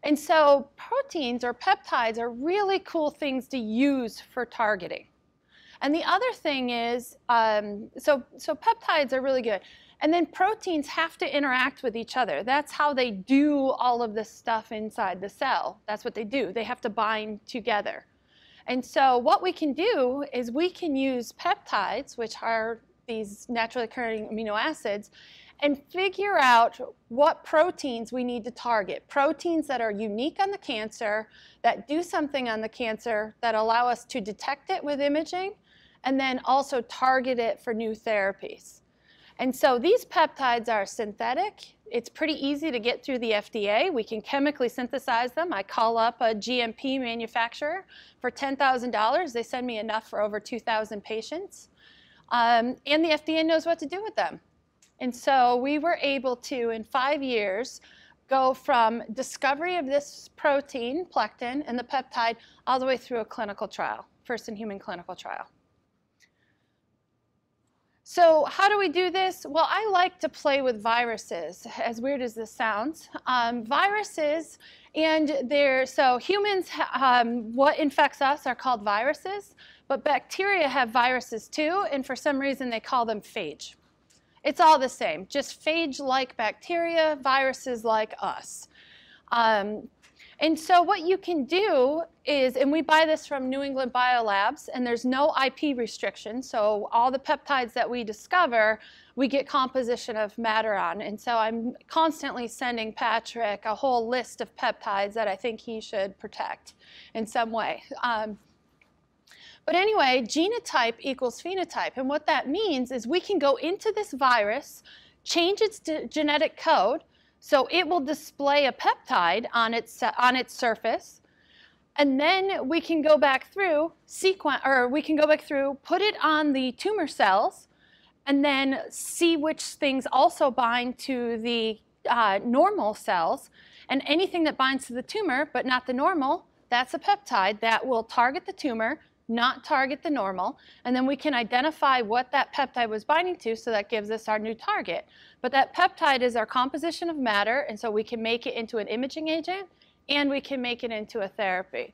F: And so proteins or peptides are really cool things to use for targeting. And the other thing is, so peptides are really good. And then proteins have to interact with each other. That's how they do all of this stuff inside the cell. That's what they do. They have to bind together. And so what we can do is we can use peptides, which are these naturally occurring amino acids, and figure out what proteins we need to target. Proteins that are unique on the cancer, that do something on the cancer, that allow us to detect it with imaging, and then also target it for new therapies. And so these peptides are synthetic. It's pretty easy to get through the FDA. We can chemically synthesize them. I call up a GMP manufacturer for $10,000. They send me enough for over 2,000 patients. And the FDA knows what to do with them. And so we were able to, in 5 years, go from discovery of this protein, plectin, and the peptide, all the way through a clinical trial, first-in-human clinical trial. So how do we do this? Well, I like to play with viruses, as weird as this sounds. Viruses, so humans, what infects us are called viruses, but bacteria have viruses too, and for some reason they call them phage. It's all the same, just phage-like bacteria, viruses like us. And so what you can do is, and we buy this from New England Biolabs, and there's no IP restriction, so all the peptides that we discover, we get composition of matter on. And so I'm constantly sending Patrick a whole list of peptides that I think he should protect in some way. But anyway, genotype equals phenotype, and what that means is we can go into this virus, change its genetic code, so it will display a peptide on its surface, and then we can go back through put it on the tumor cells, and then see which things also bind to the normal cells, and anything that binds to the tumor but not the normal, that's a peptide that will target the tumor, not target the normal, and then we can identify what that peptide was binding to, so that gives us our new target. But that peptide is our composition of matter, and so we can make it into an imaging agent, and we can make it into a therapy.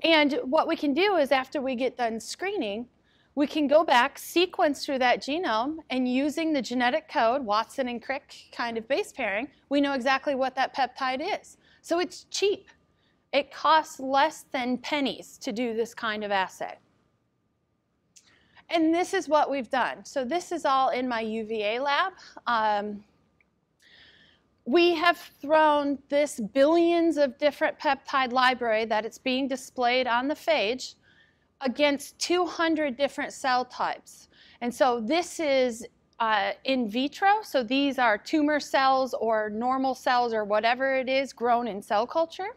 F: And what we can do is, after we get done screening, we can go back, sequence through that genome, and using the genetic code, Watson and Crick kind of base pairing, we know exactly what that peptide is. So it's cheap. It costs less than pennies to do this kind of assay. And this is what we've done. So this is all in my UVA lab. We have thrown this billions of different peptide library that it's being displayed on the phage against 200 different cell types. And so this is in vitro. So these are tumor cells or normal cells or whatever it is grown in cell culture.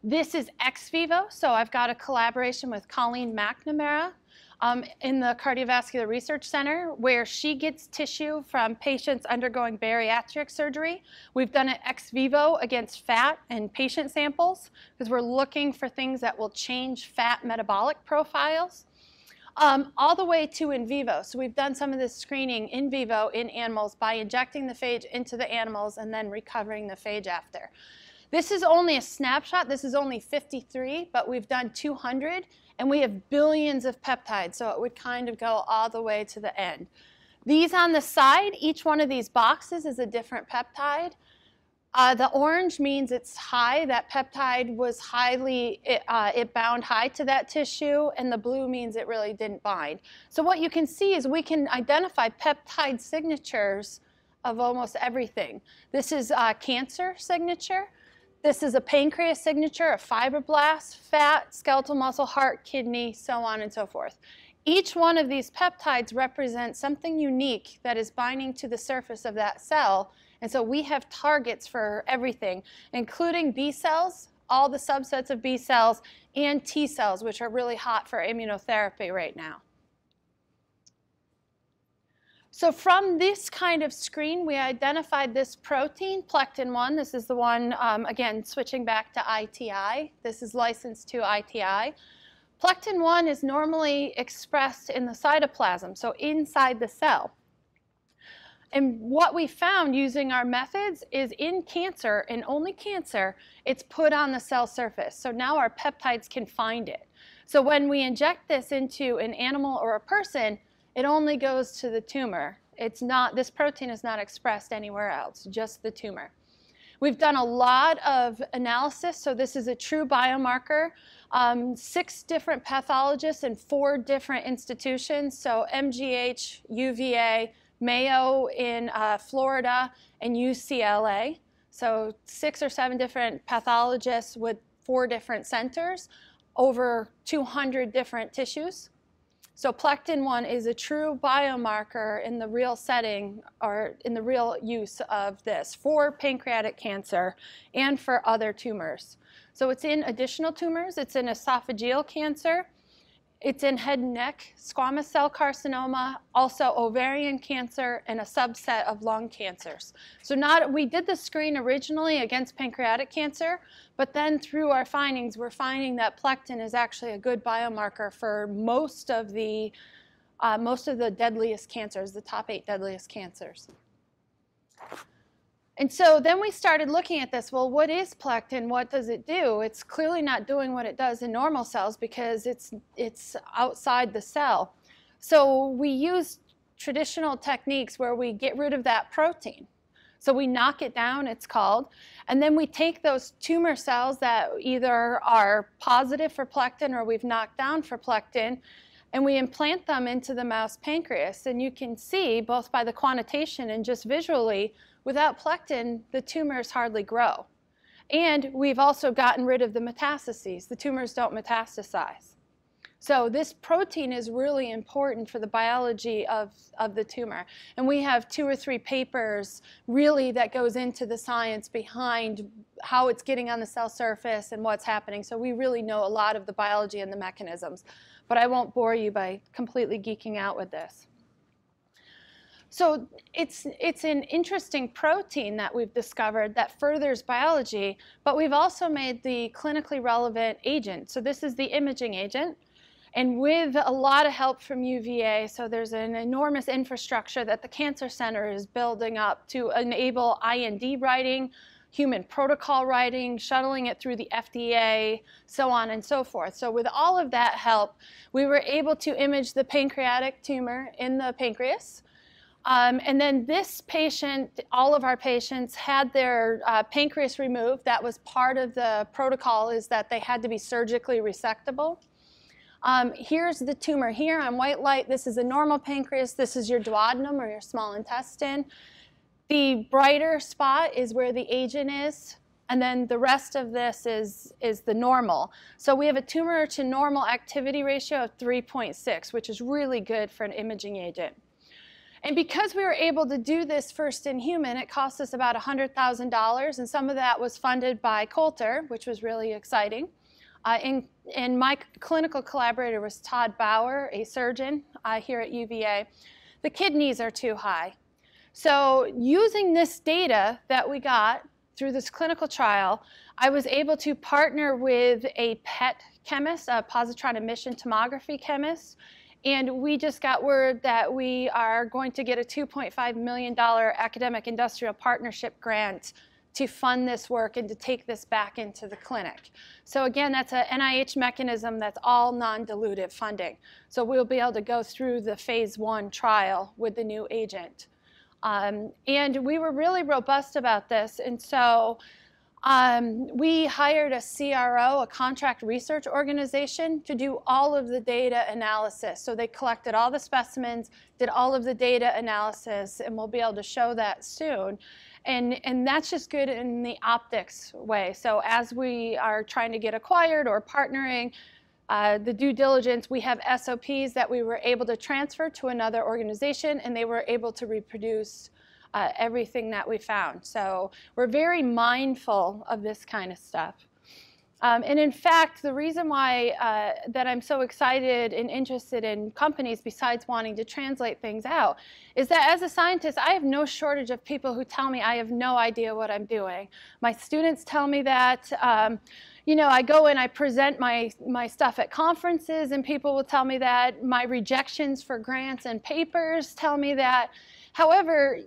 F: This is ex vivo, so I've got a collaboration with Colleen McNamara in the Cardiovascular Research Center, where she gets tissue from patients undergoing bariatric surgery. We've done it ex vivo against fat and patient samples, because we're looking for things that will change fat metabolic profiles, all the way to in vivo. So we've done some of this screening in vivo in animals by injecting the phage into the animals and then recovering the phage after. This is only a snapshot. This is only 53, but we've done 200, and we have billions of peptides, so it would kind of go all the way to the end. These on the side, each one of these boxes is a different peptide. The orange means it's high. That peptide was it bound high to that tissue, and the blue means it really didn't bind. So what you can see is we can identify peptide signatures of almost everything. This is a cancer signature. This is a pancreas signature, a fibroblast, fat, skeletal muscle, heart, kidney, so on and so forth. Each one of these peptides represents something unique that is binding to the surface of that cell. And so we have targets for everything, including B cells, all the subsets of B cells, and T cells, which are really hot for immunotherapy right now. So from this kind of screen, we identified this protein, plectin-1. This is the one, again, switching back to ITI. This is licensed to ITI. Plectin-1 is normally expressed in the cytoplasm, so inside the cell. And what we found using our methods is in cancer, and only cancer, it's put on the cell surface. So now our peptides can find it. So when we inject this into an animal or a person, it only goes to the tumor. It's not, this protein is not expressed anywhere else, just the tumor. We've done a lot of analysis, so this is a true biomarker. 6 different pathologists in 4 different institutions, so MGH, UVA, Mayo in Florida, and UCLA. So 6 or 7 different pathologists with 4 different centers, over 200 different tissues. So Plectin-1 is a true biomarker in the real setting or in the real use of this for pancreatic cancer and for other tumors. So it's in additional tumors. It's in esophageal cancer. It's in head and neck, squamous cell carcinoma, also ovarian cancer, and a subset of lung cancers. So we did the screen originally against pancreatic cancer, but then through our findings, we're finding that plectin is actually a good biomarker for most of the deadliest cancers, the top 8 deadliest cancers. And so then we started looking at this. Well, what is plectin? What does it do? It's clearly not doing what it does in normal cells because it's outside the cell. So we use traditional techniques where we get rid of that protein. So we knock it down, it's called, and then we take those tumor cells that either are positive for plectin or we've knocked down for plectin, and we implant them into the mouse pancreas. And you can see, both by the quantitation and just visually, without plectin, the tumors hardly grow. And we've also gotten rid of the metastases. The tumors don't metastasize. So this protein is really important for the biology of the tumor. And we have 2 or 3 papers really that goes into the science behind how it's getting on the cell surface and what's happening. So we really know a lot of the biology and the mechanisms. But I won't bore you by completely geeking out with this. So it's an interesting protein that we've discovered that furthers biology, but we've also made the clinically relevant agent. So this is the imaging agent. And with a lot of help from UVA, so there's an enormous infrastructure that the Cancer Center is building up to enable IND writing, human protocol writing, shuttling it through the FDA, so on and so forth. So with all of that help, we were able to image the pancreatic tumor in the pancreas. And then this patient, all of our patients had their pancreas removed. That was part of the protocol, is that they had to be surgically resectable. Here's the tumor here on white light. This is a normal pancreas. This is your duodenum or your small intestine. The brighter spot is where the agent is. And then the rest of this is the normal. So we have a tumor to normal activity ratio of 3.6, which is really good for an imaging agent. And because we were able to do this first in human, it cost us about $100,000, and some of that was funded by Coulter, which was really exciting. And my clinical collaborator was Todd Bauer, a surgeon here at UVA. The kidneys are too high. So using this data that we got through this clinical trial, I was able to partner with a PET chemist, a positron emission tomography chemist, and we just got word that we are going to get a $2.5 million academic industrial partnership grant to fund this work and to take this back into the clinic. So again, that's a NIH mechanism that's all non-dilutive funding. So we'll be able to go through the phase 1 trial with the new agent. And we were really robust about this. And so we hired a CRO, a contract research organization, to do all of the data analysis. So they collected all the specimens, did all of the data analysis, and we'll be able to show that soon. And that's just good in the optics way. So as we are trying to get acquired or partnering, the due diligence, we have SOPs that we were able to transfer to another organization, and they were able to reproduce everything that we found. So we're very mindful of this kind of stuff. And in fact, the reason why that I'm so excited and interested in companies besides wanting to translate things out is that as a scientist, I have no shortage of people who tell me I have no idea what I'm doing. My students tell me that. You know, I go and I present my stuff at conferences, and people will tell me that. My rejections for grants and papers tell me that. However,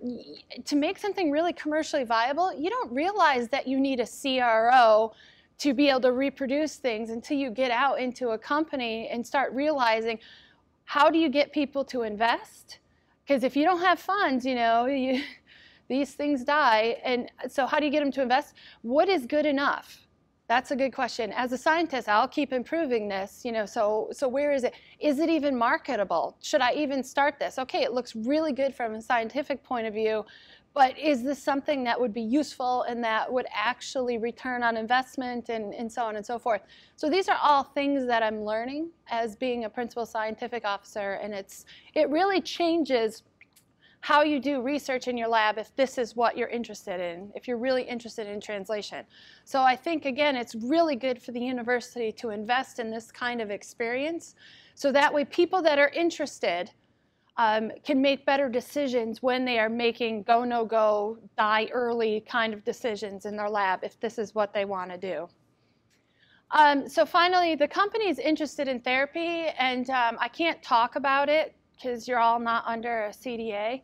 F: to make something really commercially viable, you don't realize that you need a CRO to be able to reproduce things until you get out into a company and start realizing, how do you get people to invest? Because if you don't have funds, you know, these things die. And so how do you get them to invest? What is good enough? That's a good question. As a scientist, I'll keep improving this, you know, so where is it? Is it even marketable? Should I even start this? Okay, it looks really good from a scientific point of view, but is this something that would be useful and that would actually return on investment and so on and so forth? So these are all things that I'm learning as being a principal scientific officer, and it really changes how you do research in your lab if this is what you're interested in, if you're really interested in translation. So I think, again, it's really good for the university to invest in this kind of experience, so that way people that are interested can make better decisions when they are making go, no go, die early kind of decisions in their lab if this is what they want to do. So finally, the company is interested in therapy, and I can't talk about it because you're all not under a CDA,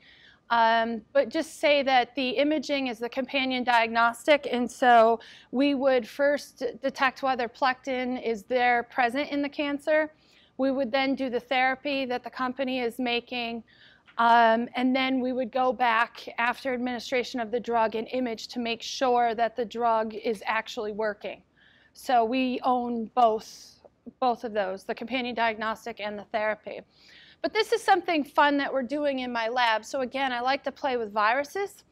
F: but just say that the imaging is the companion diagnostic, and so we would first detect whether plectin is there present in the cancer. We would then do the therapy that the company is making, and then we would go back after administration of the drug and image to make sure that the drug is actually working. So we own both of those, the companion diagnostic and the therapy. But this is something fun that we're doing in my lab. So again, I like to play with viruses.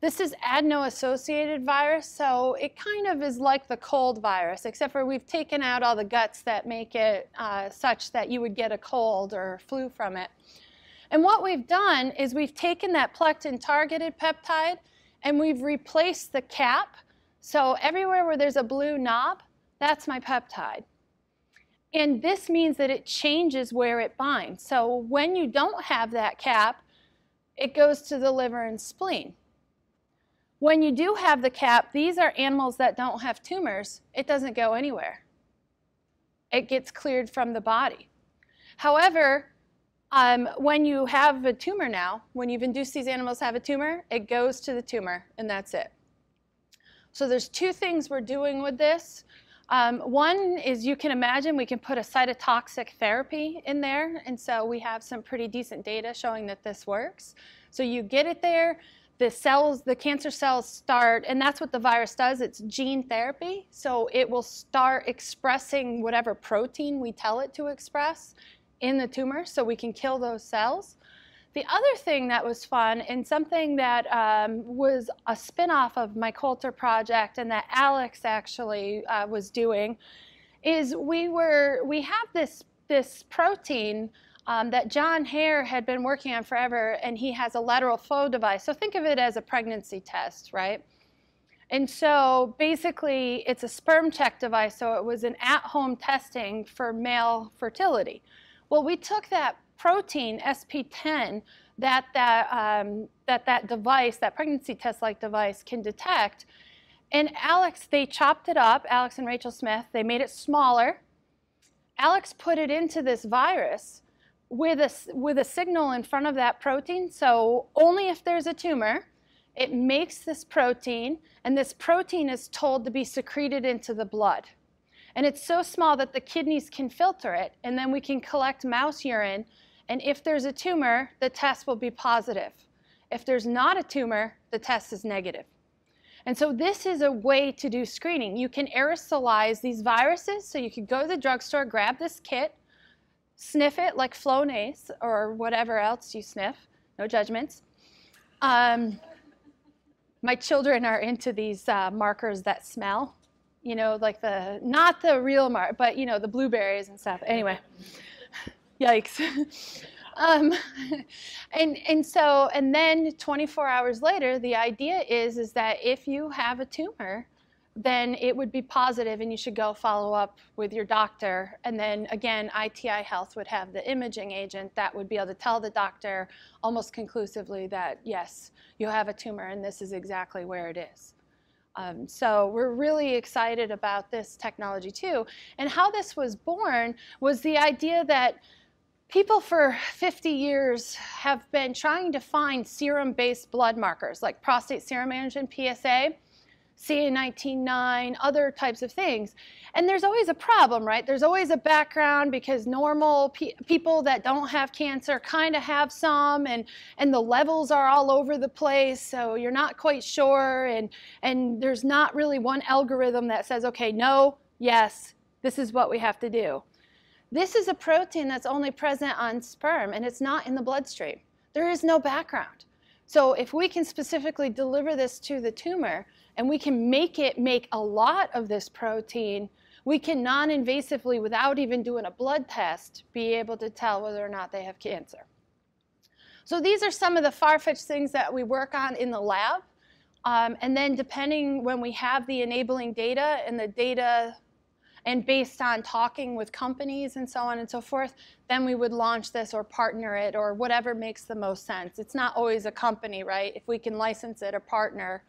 F: This is adeno-associated virus, so it kind of is like the cold virus, except for we've taken out all the guts that make it such that you would get a cold or flu from it. And what we've done is we've taken that plectin-targeted peptide and we've replaced the cap. So everywhere where there's a blue knob, that's my peptide. And this means that it changes where it binds. So when you don't have that cap, it goes to the liver and spleen. When you do have the cap, these are animals that don't have tumors. It doesn't go anywhere. It gets cleared from the body. However, when you have a tumor now, when you've induced these animals to have a tumor, it goes to the tumor, and that's it. So there's two things we're doing with this. One is, you can imagine, we can put a cytotoxic therapy in there, and so we have some pretty decent data showing that this works. So you get it there, the cells, the cancer cells start, and that's what the virus does, it's gene therapy, so it will start expressing whatever protein we tell it to express in the tumor, so we can kill those cells. The other thing that was fun, and something that was a spin-off of my Coulter project and that Alex actually was doing, is we have this protein that John Hare had been working on forever, and he has a lateral flow device. So think of it as a pregnancy test, right? And so basically it's a sperm check device, so it was an at-home testing for male fertility. Well, we took that protein, SP10, that device, that pregnancy test-like device can detect. And they chopped it up, Alex and Rachel Smith, they made it smaller. Alex put it into this virus with a signal in front of that protein, so only if there's a tumor, it makes this protein, and this protein is told to be secreted into the blood. And it's so small that the kidneys can filter it, and then we can collect mouse urine, and if there's a tumor, the test will be positive. If there's not a tumor, the test is negative. And so this is a way to do screening. You can aerosolize these viruses, so you could go to the drugstore, grab this kit, sniff it like Flonase or whatever else you sniff, no judgments. My children are into these markers that smell, you know, like not the real mark, but you know, the blueberries and stuff. Anyway, yikes. And then 24 hours later, the idea is that if you have a tumor, then it would be positive and you should go follow up with your doctor. And then again, ITI Health would have the imaging agent that would be able to tell the doctor almost conclusively that yes, you have a tumor and this is exactly where it is. So we're really excited about this technology too. And how this was born was the idea that people for 50 years have been trying to find serum-based blood markers like prostate serum antigen, PSA. CA19-9, other types of things. And there's always a problem, right? There's always a background because normal people that don't have cancer kind of have some, and the levels are all over the place, so you're not quite sure, and there's not really one algorithm that says, okay, no, yes, this is what we have to do. This is a protein that's only present on sperm, and it's not in the bloodstream. There is no background. So if we can specifically deliver this to the tumor, and we can make it make a lot of this protein, we can non-invasively, without even doing a blood test, be able to tell whether or not they have cancer. So these are some of the far-fetched things that we work on in the lab. And then depending when we have the enabling data and based on talking with companies and so on and so forth, then we would launch this or partner it or whatever makes the most sense. It's not always a company, right? If we can license it or partner,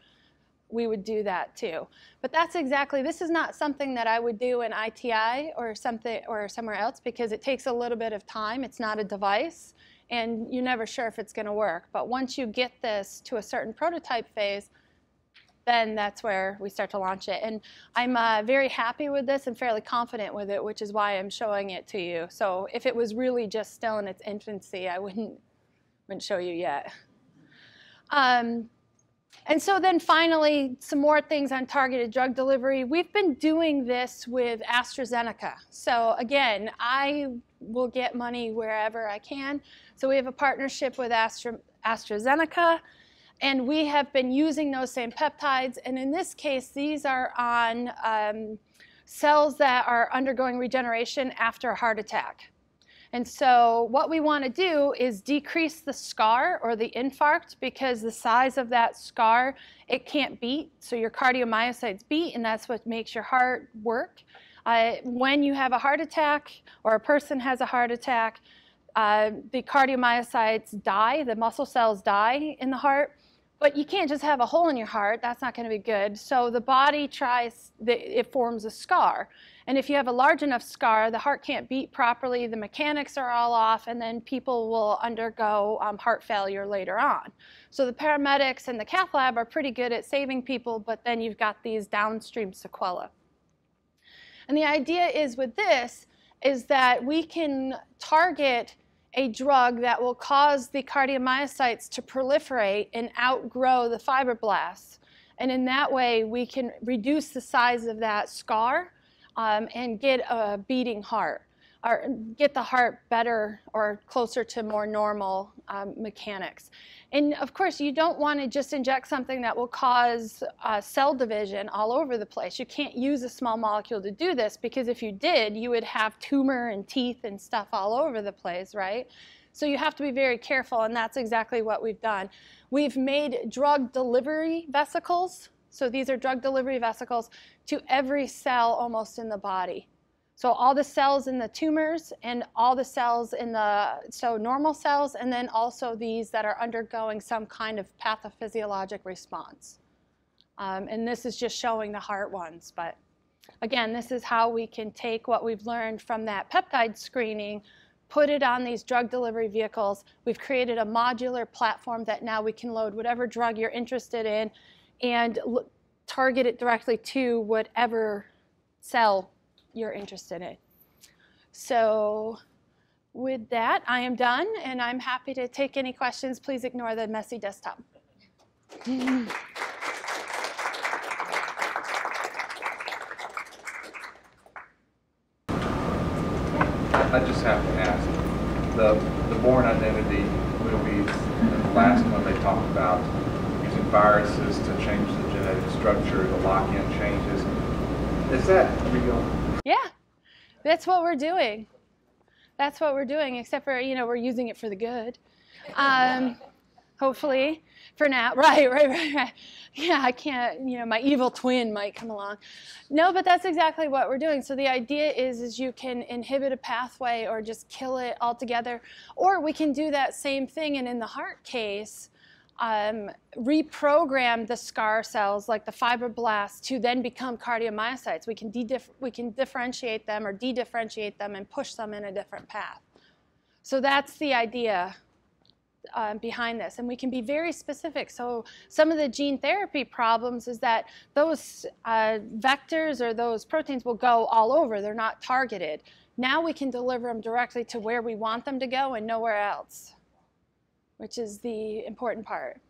F: we would do that too. But that's exactly, this is not something that I would do in ITI or something or somewhere else because it takes a little bit of time. It's not a device, and you're never sure if it's going to work. But once you get this to a certain prototype phase, then that's where we start to launch it. And I'm very happy with this and fairly confident with it, which is why I'm showing it to you. So if it was really just still in its infancy, I wouldn't show you yet. And so then finally, some more things on targeted drug delivery. We've been doing this with AstraZeneca. So again, I will get money wherever I can. So we have a partnership with AstraZeneca, and we have been using those same peptides. And in this case, these are on cells that are undergoing regeneration after a heart attack. And so what we want to do is decrease the scar or the infarct because the size of that scar, it can't beat. So your cardiomyocytes beat, and that's what makes your heart work. When you have a heart attack or a person has a heart attack, the cardiomyocytes die, the muscle cells die in the heart. But you can't just have a hole in your heart. That's not going to be good. So the body tries, it forms a scar. And if you have a large enough scar, the heart can't beat properly, the mechanics are all off, and then people will undergo heart failure later on. So the paramedics and the cath lab are pretty good at saving people, but then you've got these downstream sequelae. And the idea is with this is that we can target a drug that will cause the cardiomyocytes to proliferate and outgrow the fibroblasts. And in that way, we can reduce the size of that scar and get a beating heart, or get the heart better or closer to more normal mechanics. And of course, you don't want to just inject something that will cause cell division all over the place. You can't use a small molecule to do this because if you did, you would have tumor and teeth and stuff all over the place, right? So you have to be very careful, and that's exactly what we've done. We've made drug delivery vesicles. So these are drug delivery vesicles to every cell almost in the body. So all the cells in the tumors and all the cells in the, so normal cells, and then also these that are undergoing some kind of pathophysiologic response. And this is just showing the heart ones. But again, this is how we can take what we've learned from that peptide screening, put it on these drug delivery vehicles. We've created a modular platform that now we can load whatever drug you're interested in and target it directly to whatever cell you're interested in. So with that, I am done, and I'm happy to take any questions. Please ignore the messy desktop.
E: I just have to ask, the Born Identity movies, and the last one they talked about using viruses to change the genetic structure, the lock-in changes. Is that real?
F: Yeah, that's what we're doing. That's what we're doing, except for, you know, we're using it for the good. Hopefully, for now. Right. Yeah, I can't, you know, my evil twin might come along. No, but that's exactly what we're doing. So the idea is you can inhibit a pathway or just kill it altogether. Or we can do that same thing, and in the heart case, reprogram the scar cells like the fibroblasts to then become cardiomyocytes. We can differentiate them or de-differentiate them and push them in a different path. So that's the idea behind this, and we can be very specific. So some of the gene therapy problems is that those vectors or those proteins will go all over. They're not targeted. Now we can deliver them directly to where we want them to go and nowhere else, which is the important part.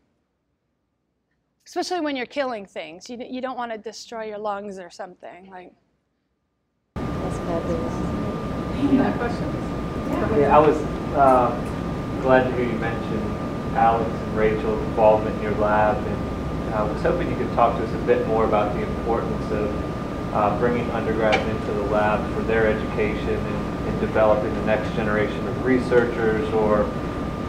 F: Especially when you're killing things. You don't want to destroy your lungs or something. Like.
G: That's fabulous.
A: Any other questions?
C: Yeah, I was glad to hear you mention Alex and Rachel's involvement in your lab, and I was hoping you could talk to us a bit more about the importance of bringing undergrads into the lab for their education and developing the next generation of researchers or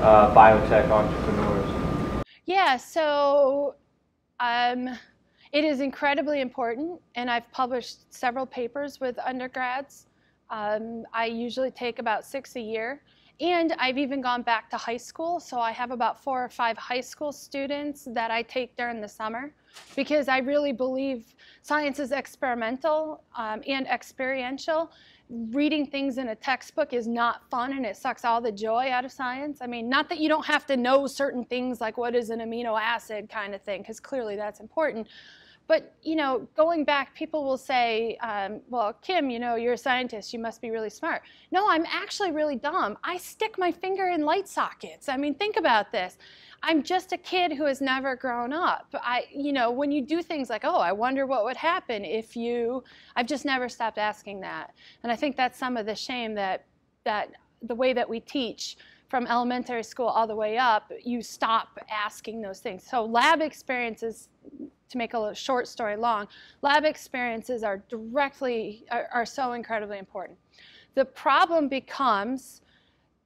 C: biotech entrepreneurs. Yeah,
F: so it is incredibly important, and I've published several papers with undergrads. I usually take about 6 a year. And I've even gone back to high school, so I have about 4 or 5 high school students that I take during the summer, because I really believe science is experimental and experiential. Reading things in a textbook is not fun, and it sucks all the joy out of science. I mean, not that you don't have to know certain things like what is an amino acid kind of thing, because clearly that's important. But, going back, people will say, well, Kim, you're a scientist. You must be really smart. No, I'm actually really dumb. I stick my finger in light sockets. I mean, think about this. I'm just a kid who has never grown up. When you do things like, oh, I wonder what would happen if I've just never stopped asking that. And I think that's some of the shame that the way that we teach from elementary school all the way up, you stop asking those things. So lab experiences, to make a short story long, lab experiences are so incredibly important. The problem becomes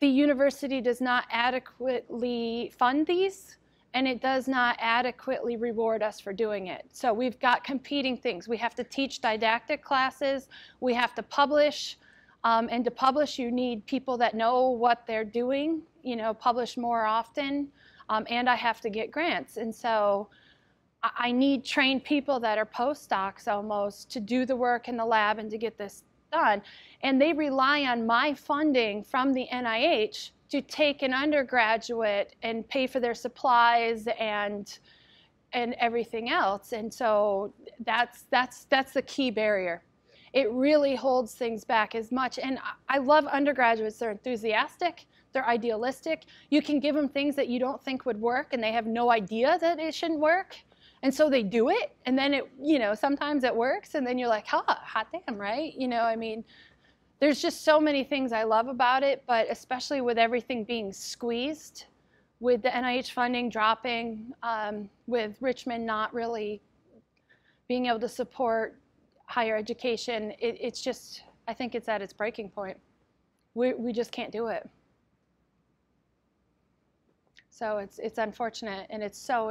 F: the university does not adequately fund these, and it does not adequately reward us for doing it. So we've got competing things. We have to teach didactic classes. We have to publish. And to publish, you need people that know what they're doing, publish more often. And I have to get grants. And so I need trained people that are postdocs almost to do the work in the lab and to get this done. And they rely on my funding from the NIH to take an undergraduate and pay for their supplies and everything else. And so that's the key barrier. It really holds things back as much. And I love undergraduates. They're enthusiastic. They're idealistic. You can give them things that you don't think would work, and they have no idea that it shouldn't work. And so they do it, and then sometimes it works, and then you're like, hot damn, right? There's just so many things I love about it, but especially with everything being squeezed, with the NIH funding dropping, with Richmond not really being able to support higher education, it's just, I think it's at its breaking point. We just can't do it. So it's unfortunate, and it's so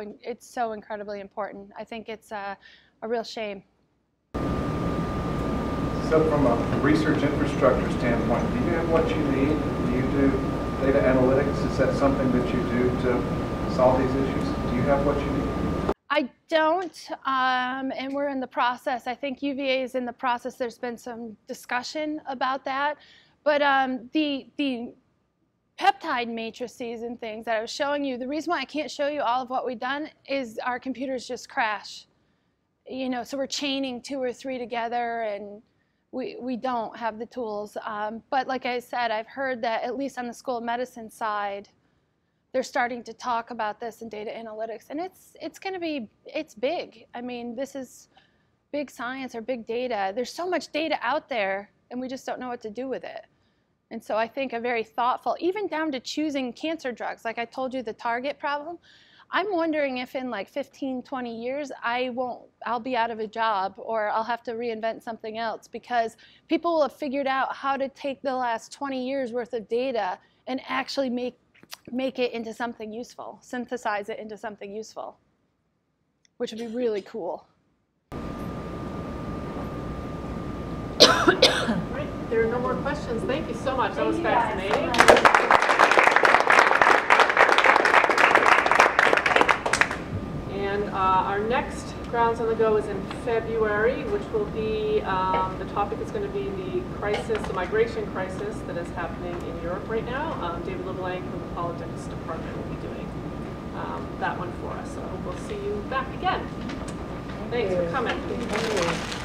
F: incredibly important. I think it's a real shame.
E: So from a research infrastructure standpoint, do you have what you need? Do you do data analytics? Is that something that you do to solve these issues? Do you have what you need?
F: I don't, and we're in the process. I think UVA is in the process. There's been some discussion about that. But the peptide matrices and things that I was showing you, the reason why I can't show you all of what we've done is our computers just crash. So we're chaining 2 or 3 together, and we don't have the tools. But like I said, I've heard that at least on the School of Medicine side, they're starting to talk about this in data analytics, and it's big. I mean, this is big science or big data. There's so much data out there, and we just don't know what to do with it. And so I think a very thoughtful, even down to choosing cancer drugs, like I told you, the target problem. I'm wondering if in like 15, 20 years, I'll be out of a job, or I'll have to reinvent something else, because people will have figured out how to take the last 20 years worth of data and actually make it into something useful, synthesize it into something useful, which would be really cool.
A: Right. There are no more questions. Thank you so much. That was fascinating. And our next Grounds on the Go is in February, which will be, the topic is going to be the crisis, the migration crisis that is happening in Europe right now. David LeBlanc from the Politics Department will be doing that one for us. So we'll see you back again. Thanks for coming.
G: Thank you.